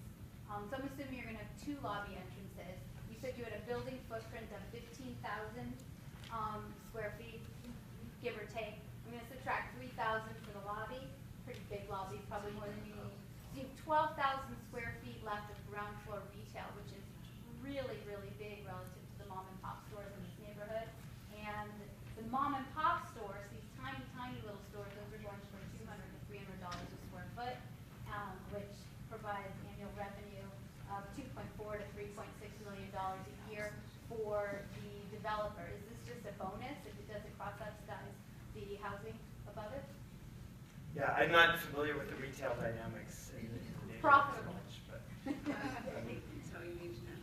So I'm assuming you're going to have 2 lobby entrances. You said you had a building footprint of 15,000 square feet, give or take. I'm going to subtract 3,000 for the lobby. Pretty big lobby, probably more than you need. So you have 12,000 square feet left of ground floor retail, which is really, really big relative to the mom and pop stores in this neighborhood. And the mom and pop stores, these tiny, tiny little stores, those are going for $200 to $300 a square foot, which provides annual revenue of $2.4 to $3.6 million a year for the developer. Is this just a bonus if it doesn't cross-subsidize the housing above it? Yeah, I'm not familiar with the retail dynamics in the neighborhood Profitable. much, but So you need to know.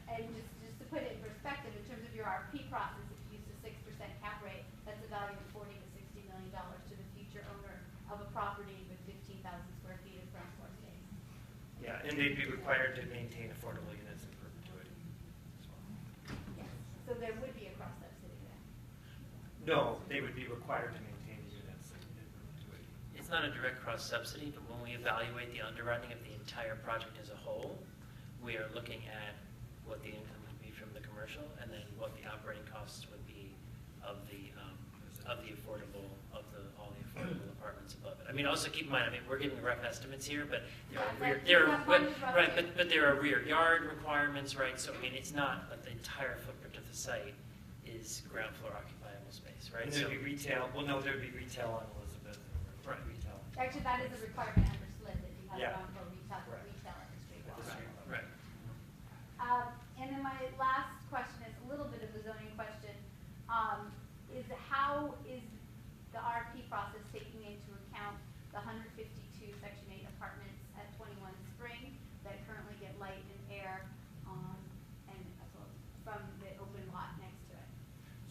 And just to put it in perspective, in terms of your RP process, if you use a 6% cap rate, that's a value of $40 to $60 million to the future owner of a property with 15,000 square feet of ground floor space. yeah, and they'd be required to maintain affordable units in perpetuity as well. Yes. So there would be a cross subsidy there. No, they would be required to maintain the units in perpetuity. It's not a direct cross subsidy, but when we evaluate the underwriting of the entire project as a whole, we are looking at what the income would be from the commercial, and then what the operating costs would be of all the affordable apartments above it. I mean, also keep in mind, we're giving rough estimates here, but there are rear yard requirements, right? So I mean, it's not that the entire footprint of the site is ground floor occupiable space, right? And So there'd be retail, well, no, there'd be retail on Elizabeth, Right. retail. Actually, that is a requirement under SLID that you have Yeah. ground floor retail Right. at the street At wall. the street level. right. And then my last question is a little bit of a zoning question. Is how is the RP process taking into account the 152 Section 8 apartments at 21 Spring that currently get light and air and as well from the open lot next to it?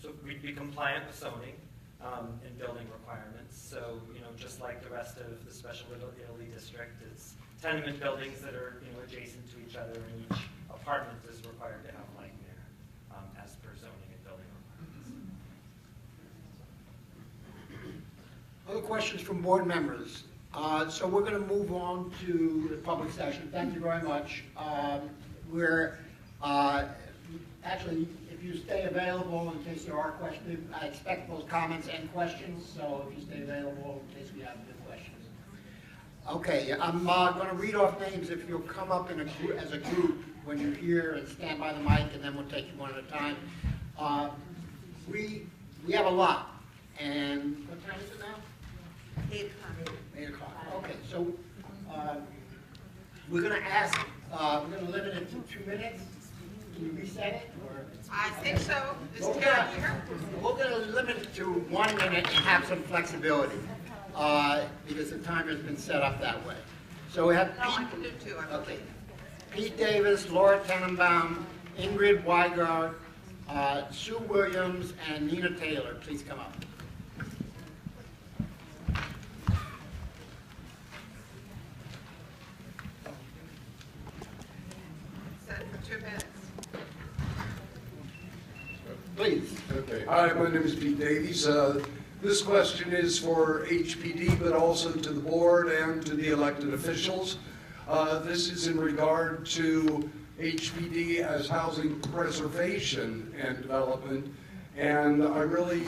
So we'd be compliant with zoning and building requirements. So, just like the rest of the Special Italy District, it's tenement buildings that are, adjacent to each other, and each apartment is required to have light and air as per zoning and building requirements. Other questions from board members? So we're going to move on to the public session. Thank you very much. We're Actually, if you stay available in case there are questions, I expect those comments and questions, so if you stay available in case we have good questions. Okay, I'm going to read off names if you'll come up in a as a group when you're here and stand by the mic, and then we'll take you one at a time. We have a lot, and what time is it now? 8 o'clock. 8 o'clock. Okay, so we're going to ask, we're going to limit it to 2 minutes. Can you reset it? Or? I think so. Is We're Tara gonna- here? We're going to limit it to 1 minute and have some flexibility because the timer's been set up that way. So we have No, I Pete, can do 2, I okay. believe. Pete Davis, Laura Tenenbaum, Ingrid Weigard, Sue Williams, and Nina Taylor. Please come up. Set for 2 minutes. Please. Okay. Hi, my name is Pete Davies. This question is for HPD, but also to the board and to the elected officials. This is in regard to HPD as housing preservation and development. And I really,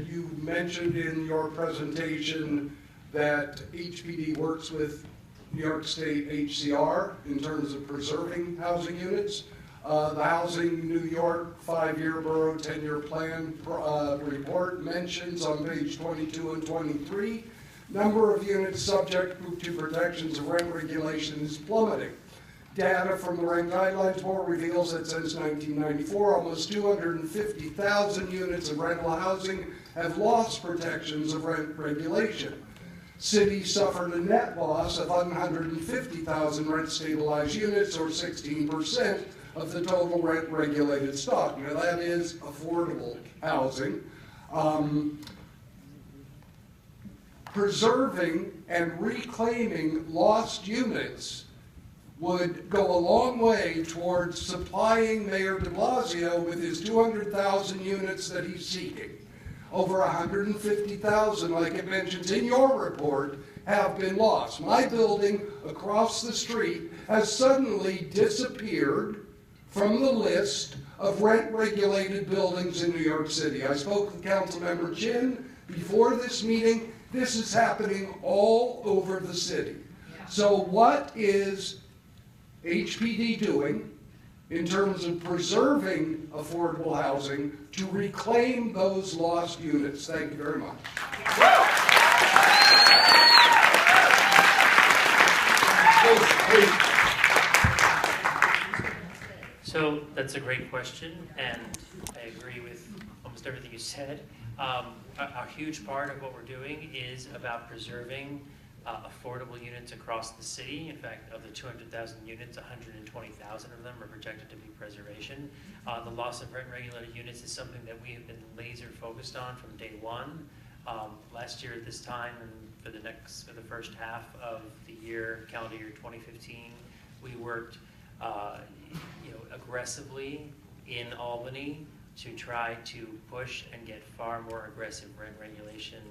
you mentioned in your presentation that HPD works with New York State HCR in terms of preserving housing units. The Housing New York 5-year borough 10-year plan report mentions on page 22 and 23, number of units subject to protections of rent regulation is plummeting. Data from the Rent Guidelines Board reveals that since 1994, almost 250,000 units of rental housing have lost protections of rent regulation. Cities suffered a net loss of 150,000 rent-stabilized units, or 16% of the total rent-regulated stock. Now that is affordable housing. Preserving and reclaiming lost units would go a long way towards supplying Mayor de Blasio with his 200,000 units that he's seeking. Over 150,000, like it mentions in your report, have been lost. My building across the street has suddenly disappeared from the list of rent-regulated buildings in New York City. I spoke with Councilmember Chin before this meeting. This is happening all over the city. So what is HPD doing in terms of preserving affordable housing to reclaim those lost units? Thank you very much. Please. So that's a great question, and I agree with almost everything you said. A huge part of what we're doing is about preserving affordable units across the city. In fact, of the 200,000 units, 120,000 of them are projected to be preservation. The loss of rent-regulated units is something that we have been laser focused on from day one. Last year at this time, and for the first half of the year, calendar year 2015, we worked aggressively in Albany to try to push and get far more aggressive rent regulation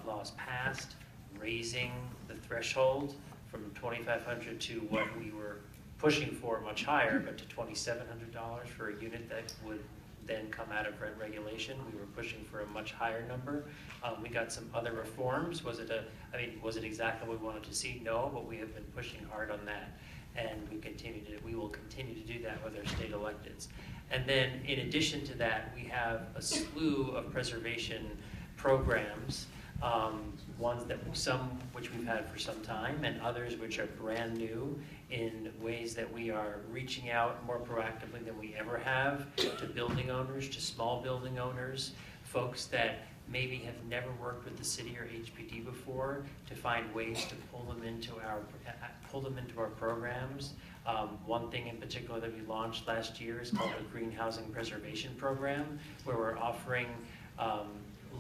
laws passed, raising the threshold from $2,500 to what we were pushing for much higher, but to $2,700 for a unit that would then come out of rent regulation. We were pushing for a much higher number. We got some other reforms. Was it exactly what we wanted to see? No, but we have been pushing hard on that. And we will continue to do that with our state electeds. And then in addition to that, we have a slew of preservation programs, some which we've had for some time, and others which are brand new in ways that we are reaching out more proactively than we ever have to building owners, to small building owners, folks that maybe have never worked with the city or HPD before, to find ways to pull them into our programs. One thing in particular that we launched last year is called the Green Housing Preservation Program, where we're offering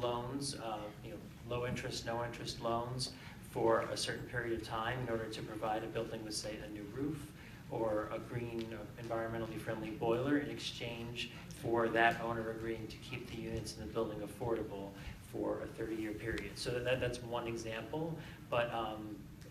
loans, low interest, no interest loans for a certain period of time in order to provide a building with, say, a new roof or a green, environmentally friendly boiler in exchange for that owner agreeing to keep the units in the building affordable for a 30-year period. So that's one example, but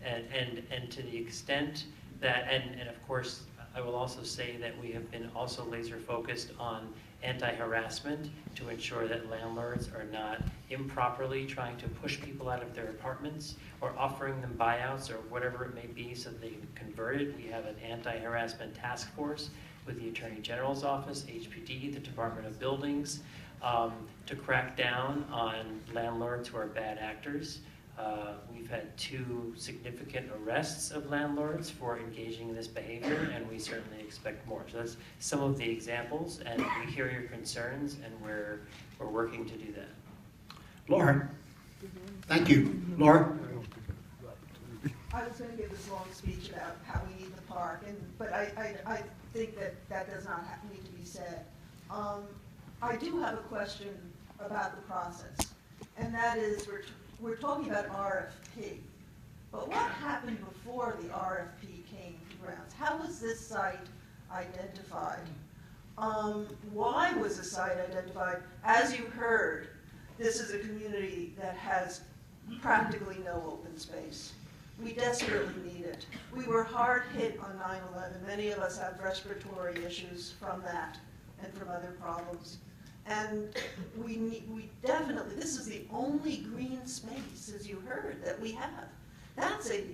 and to the extent that, and of course, I will also say that we have been also laser focused on anti-harassment to ensure that landlords are not improperly trying to push people out of their apartments or offering them buyouts or whatever it may be so that they can convert it. We have an anti-harassment task force with the Attorney General's office, HPD, the Department of Buildings, to crack down on landlords who are bad actors. We've had 2 significant arrests of landlords for engaging in this behavior, and we certainly expect more. So that's some of the examples, and we hear your concerns, and we're working to do that. Laura? Thank you. Laura? I was going to give this long speech about how we need the park, but I think that does not need to be said. I do have a question about the process, and that is we're talking about RFP, but what happened before the RFP came to grounds? How was this site identified? Why was the site identified? As you heard, this is a community that has practically no open space. We desperately need it. We were hard hit on 9/11. Many of us have respiratory issues from that and from other problems. And we definitely, this is the only green space, as you heard, that we have. That's a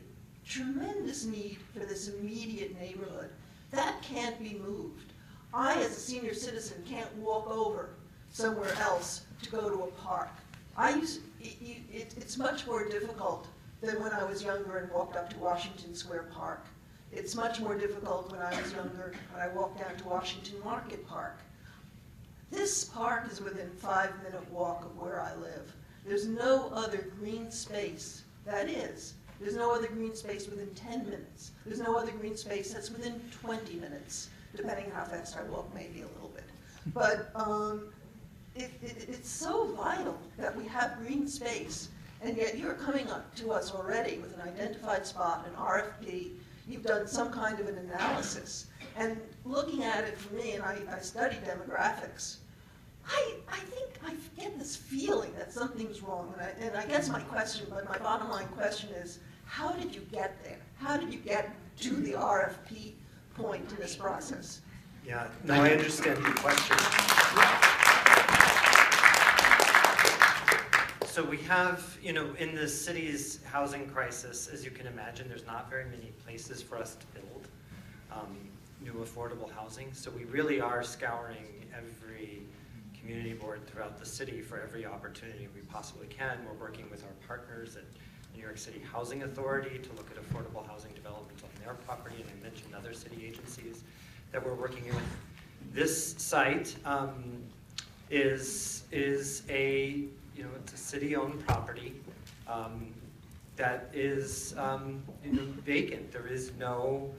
tremendous need for this immediate neighborhood. That can't be moved. I, as a senior citizen, can't walk over somewhere else to go to a park. It's much more difficult than when I was younger and walked up to Washington Square Park. It's much more difficult when I was younger when I walked down to Washington Market Park. This park is within a 5-minute walk of where I live. There's no other green space that is. There's no other green space within 10 minutes. There's no other green space that's within 20 minutes, depending on how fast I walk, maybe a little bit. But it's so vital that we have green space, and yet you're coming up to us already with an identified spot, an RFP. You've done some kind of an analysis. And looking at it for me, and I study demographics, I think I get this feeling that something's wrong. And I guess my bottom line question is, how did you get there? How did you get to the RFP point in this process? Yeah, no, I understand your question. So we have, in the city's housing crisis, as you can imagine, there's not very many places for us to build new affordable housing. So we really are scouring every community board throughout the city for every opportunity we possibly can. We're working with our partners at New York City Housing Authority to look at affordable housing development on their property, and I mentioned other city agencies that we're working with. This site is a it's a city-owned property that is vacant. There is no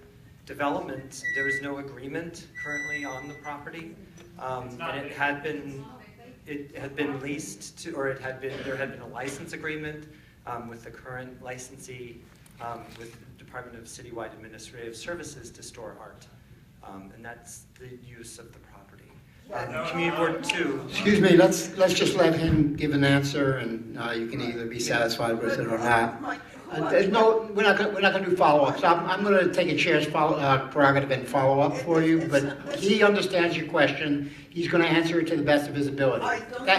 development. There is no agreement currently on the property, and it had been leased to, or there had been a license agreement with the current licensee with the Department of Citywide Administrative Services to store art, and that's the use of the property. Community Board 2. Excuse me, let's just let him give an answer, and you can either be satisfied with it or not. We're not going to do follow-ups. I'm going to take a chair's prerogative and follow up for you, but he understands your question. He's going to answer it to the best of his ability.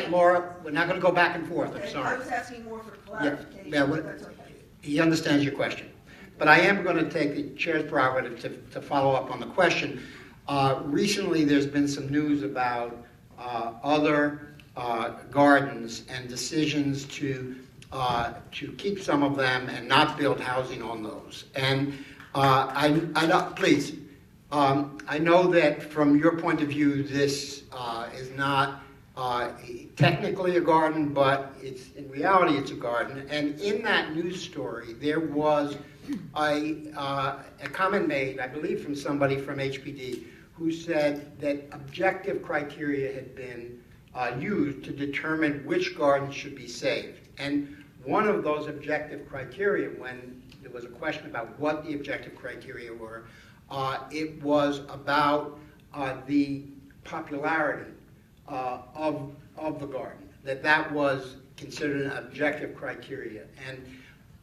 Laura, we're not going to go back and forth. I'm sorry. I was asking more for clarification. Yeah, that's okay. he understands your question. But I am going to take the chair's prerogative to follow up on the question. Recently, there's been some news about other gardens and decisions to keep some of them and not build housing on those. And I know, please, I know that from your point of view, this is not technically a garden, but in reality it's a garden. And in that news story, there was a comment made, I believe from somebody from HPD, who said that objective criteria had been used to determine which gardens should be saved. And one of those objective criteria, when there was a question about what the objective criteria were, it was about the popularity of the garden, that was considered an objective criteria. And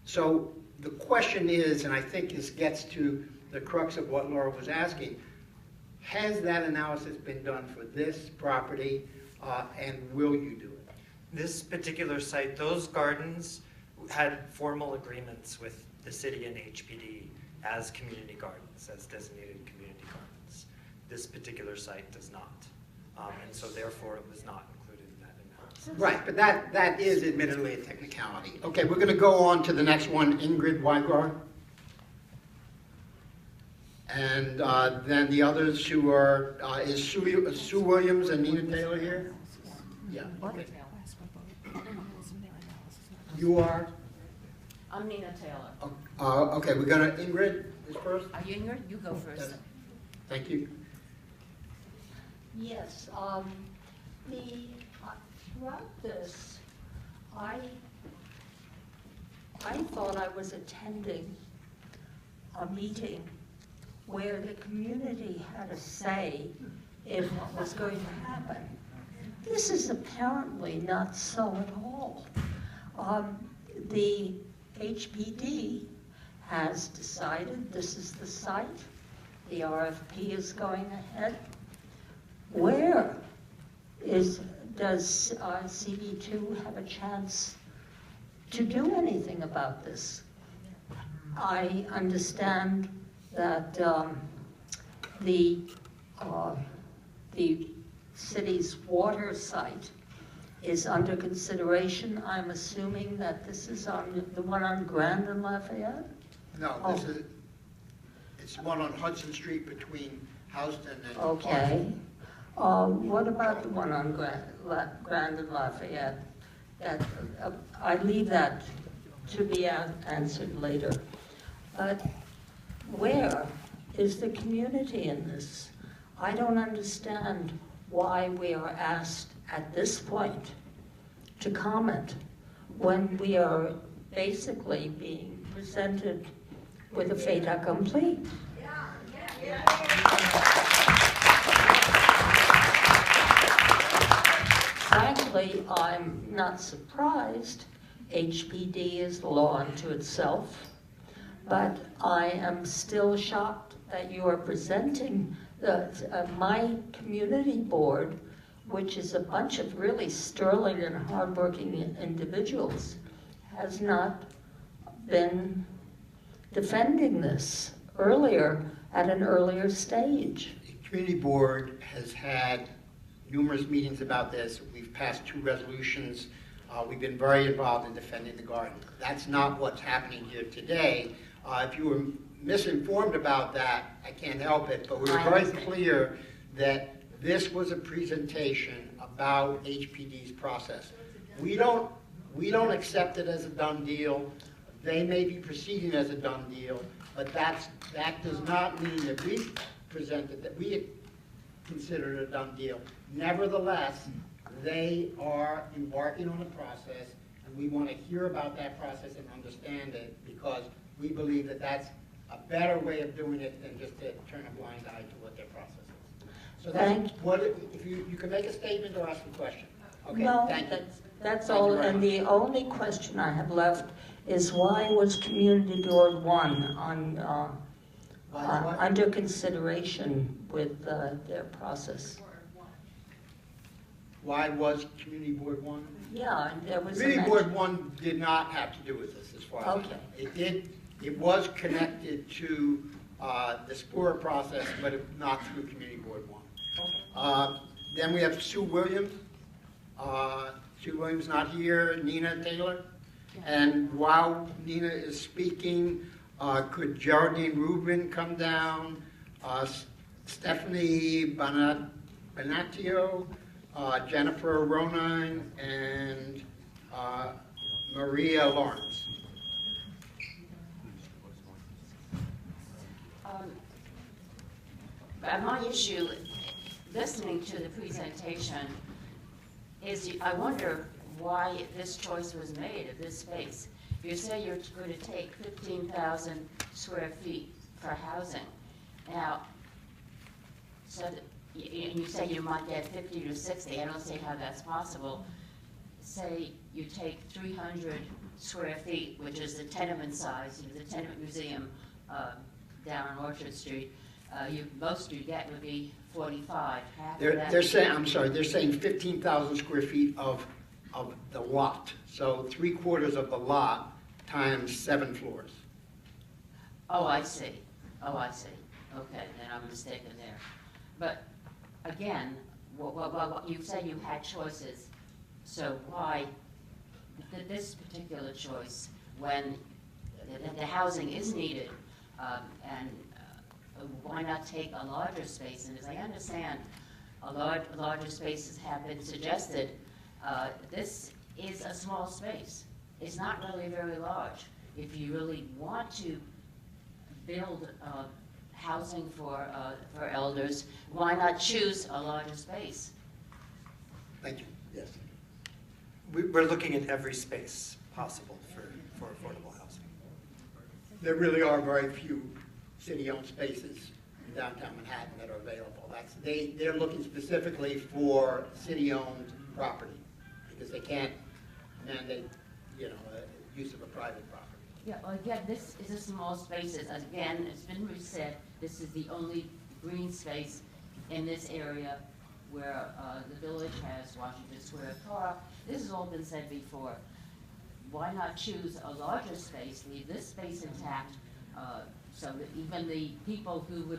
so the question is, and I think this gets to the crux of what Laura was asking. Has that analysis been done for this property, and will you do it? This particular site, those gardens had formal agreements with the city and HPD as community gardens, as designated community gardens. This particular site does not. And so therefore it was not included in that analysis. Right, but that is admittedly a technicality. Okay, we're going to go on to the next one, Ingrid Weigard. And then the others who are, is Sue Williams and Nina Taylor here? Yeah. Okay. You are? I'm Nina Taylor. Okay, we're going to, Ingrid is first? Are you Ingrid? You go first. Thank you. Yes, throughout this, I thought I was attending a meeting where the community had a say in what was going to happen. This is apparently not so at all. The HPD has decided this is the site, the RFP is going ahead. Where does CV2 have a chance to do anything about this? I understand that the city's water site is under consideration. I'm assuming that this is on the one on Grand and Lafayette? No, it's one on Hudson Street between Houston and Okay. What about the one on Grand and Lafayette? I leave that to be answered later. But where is the community in this? I don't understand why we are asked at this point to comment when we are basically being presented with a fait accompli. Frankly, I'm not surprised. HPD is the law unto itself. But I am still shocked that you are presenting my community board, which is a bunch of really sterling and hardworking individuals, has not been defending this earlier, at an earlier stage. The community board has had numerous meetings about this. We've passed 2 resolutions. We've been very involved in defending the garden. That's not what's happening here today. If you were misinformed about that, I can't help it, but we were very clear that this was a presentation about HPD's process. We don't accept it as a done deal. They may be proceeding as a done deal, but that does not mean that we presented, that we consider it a done deal. Nevertheless, they are embarking on a process, and we want to hear about that process and understand it, because we believe that that's a better way of doing it than just to turn a blind eye to what their process is. So that's what, if you can make a statement or ask a question. Okay, no, thank you. That's all, and the only question I have left is why was Community Board 1 on under consideration with their process? Why was Community Board 1? Yeah, there was Community Board 1 did not have to do with this, as far as I know. It was connected to the SPORA process, but not through Community Board 1. Then we have Sue Williams. Sue Williams not here. Nina Taylor. And while Nina is speaking, could Geraldine Rubin come down? Stephanie Bonatio, Jennifer Ronine, and Maria Lawrence. My issue, listening to the presentation, is I wonder why this choice was made of this space. You say you're going to take 15,000 square feet for housing. Now, so you say you might get 50 to 60. I don't see how that's possible. Say you take 300 square feet, which is the tenement size, the tenement museum down on Orchard Street, most you get would be 45. Half of that They're saying, I'm sorry, they're saying 15,000 square feet of the lot. So 3/4 of the lot times 7 floors. Oh, I see. Oh, I see. Okay, then I'm mistaken there. But again, you say you had choices. So why this particular choice when the housing is needed, and why not take a larger space? And as I understand, larger spaces have been suggested. This is a small space. It's not really very large. If you really want to build housing for elders, why not choose a larger space? Thank you. Yes. We're looking at every space possible for affordable housing. There really are very few city-owned spaces in downtown Manhattan that are available. They're looking specifically for city-owned property because they can't mandate, use of a private property. Yeah, well, again, this is a small space. Again, it's been said, this is the only green space in this area where the village has Washington Square Park. This has all been said before. Why not choose a larger space, leave this space intact, so that even the people who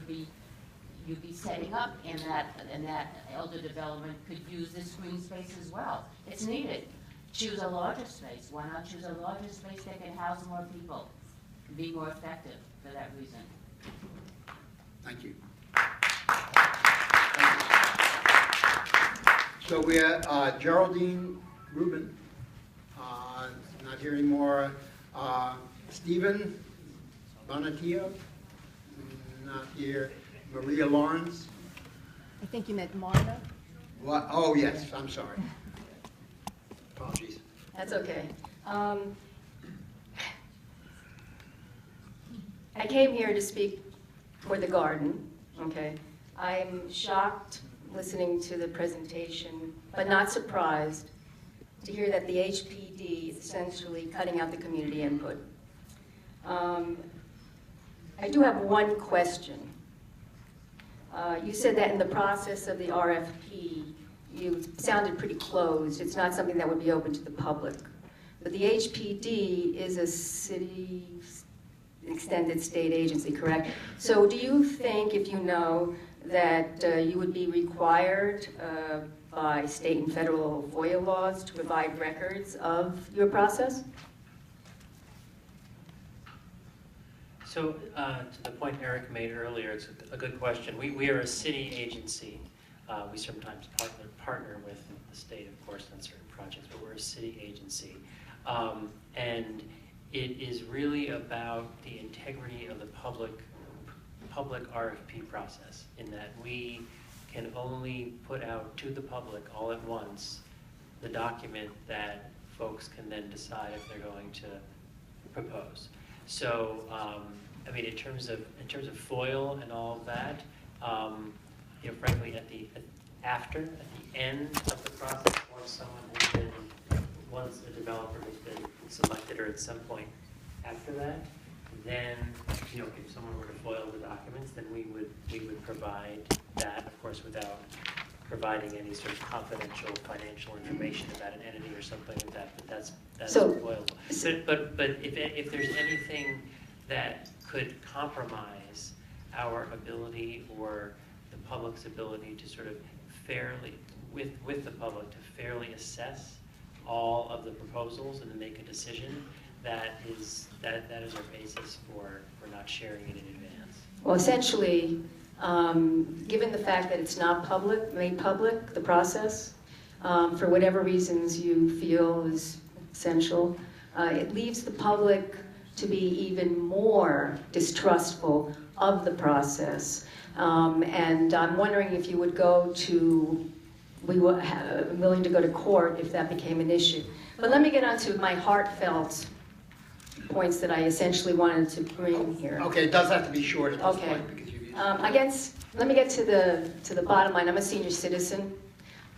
you'd be setting up in that elder development could use this green space as well. It's needed. Choose a larger space. Why not choose a larger space that can house more people and be more effective for that reason? Thank you. So we have Geraldine Rubin, not here anymore. Stephen Bonatio, not here. Maria Lawrence. I think you meant Marta. What? Oh, yes, I'm sorry. Apologies. That's okay. I came here to speak for the garden, okay? I'm shocked listening to the presentation, but not surprised to hear that the HPD is essentially cutting out the community input. I do have one question. You said that in the process of the RFP, you sounded pretty closed. It's not something that would be open to the public. But the HPD is a city extended state agency, correct? So do you think, if you know, that you would be required by state and federal FOIA laws to provide records of your process? So to the point Eric made earlier, it's a good question. We are a city agency. We sometimes partner with the state, of course, on certain projects, but we're a city agency. And it is really about the integrity of the public RFP process, in that we can only put out to the public all at once the document that folks can then decide if they're going to propose. So, I mean, in terms of FOIL and all of that, frankly, at the end of the process, once a developer has been selected, or at some point after that, then, if someone were to FOIL the documents, then we would provide that, of course, without providing any sort of confidential financial information about an entity or something like that. But that's So, FOILable. But if there's anything that could compromise our ability or the public's ability to sort of fairly, with the public, to fairly assess all of the proposals and to make a decision, that is our basis for not sharing it in advance. Well, essentially, given the fact that it's not made public, the process, for whatever reasons you feel is essential, it leaves the public to be even more distrustful of the process. And I'm wondering if you would I'm willing to go to court if that became an issue. But let me get on to my heartfelt points that I essentially wanted to bring here. Okay, it does have to be short at this Okay. point because you've used I guess, let me get to the bottom line. I'm a senior citizen,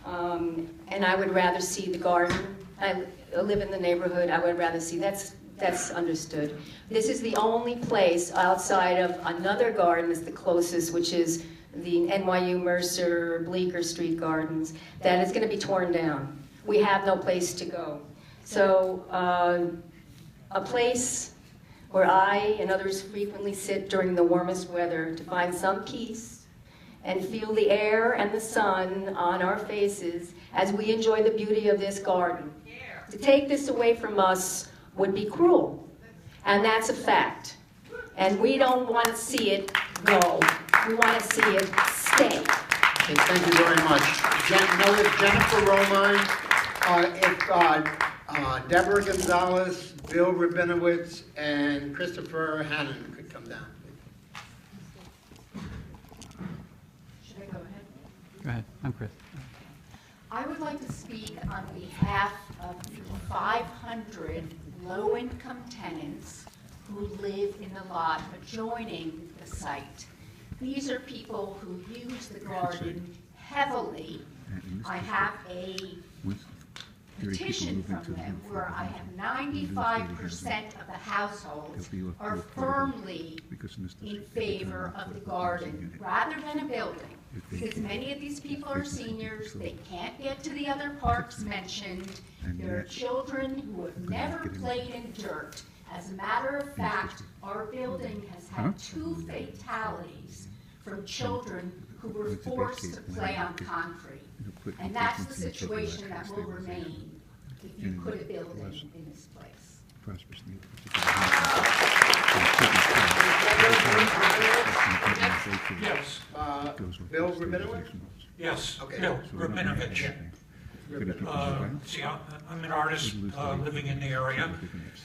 and I would rather see the garden. I live in the neighborhood. I would rather see, that's That's understood. This is the only place outside of another garden that's the closest, which is the NYU Mercer Bleecker Street Gardens, that is going to be torn down. We have no place to go. So a place where I and others frequently sit during the warmest weather to find some peace and feel the air and the sun on our faces as we enjoy the beauty of this garden. To take this away from us would be cruel, and that's a fact. And we don't want to see it go. We want to see it stay. Okay, thank you very much. Noted Jennifer Romine, if Deborah Gonzalez, Bill Rabinowitz, and Christopher Hannon could come down. Should I go ahead? Go ahead. I'm Chris. I would like to speak on behalf of the 500 low-income tenants who live in the lot adjoining the site. These are people who use the garden heavily. I have a petition from them where I have 95% of the households are firmly in favor of the garden rather than a building. Because many of these people are seniors, they can't get to the other parks mentioned. There are children who have never played in dirt. As a matter of fact, our building has had 2 fatalities from children who were forced to play on concrete. And that's the situation that will remain if you put a building in this place. Yes. Bill Rabinowitz? Yes, Okay. Bill Rabinovich. See, I'm an artist living in the area,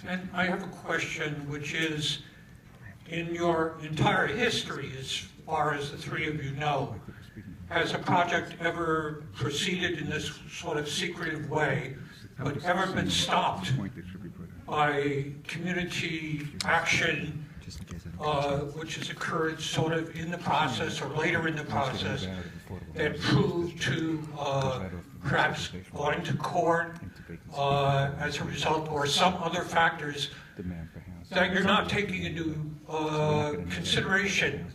and I have a question, which is, in your entire history, as far as the 3 of you know, has a project ever proceeded in this sort of secretive way, but ever been stopped by community action, which has occurred sort of in the process or later in the process, that proved to perhaps going to court as a result, or some other factors that you're not taking into consideration?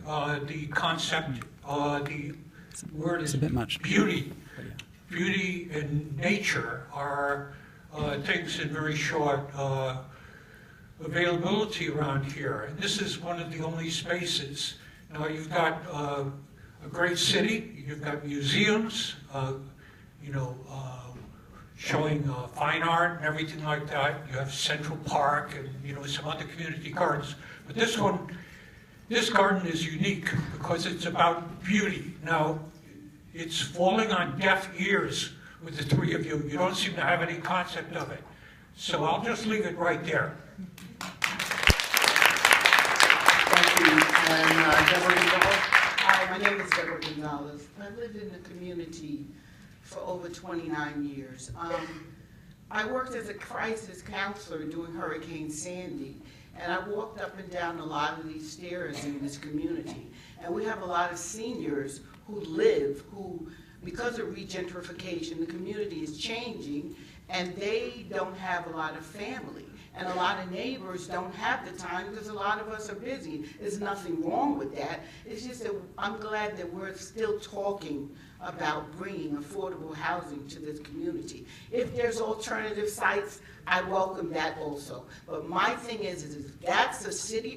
The concept, the word is beauty. Beauty and nature are things in very short availability around here. And this is one of the only spaces. Now, you've got a great city, you've got museums, showing fine art and everything like that. You have Central Park and some other community gardens. But this garden is unique because it's about beauty. Now, it's falling on deaf ears with the 3 of you. You don't seem to have any concept of it. So I'll just leave it right there. Thank you. And Deborah Gonzalez? Hi, my name is Deborah Gonzalez. I've lived in the community for over 29 years. I worked as a crisis counselor during Hurricane Sandy, and I walked up and down a lot of these stairs in this community. And we have a lot of seniors who because of regentrification, the community is changing, and they don't have a lot of family. And a lot of neighbors don't have the time because a lot of us are busy. There's nothing wrong with that. It's just that I'm glad that we're still talking about bringing affordable housing to this community. If there's alternative sites, I welcome that also. But my thing is that's a city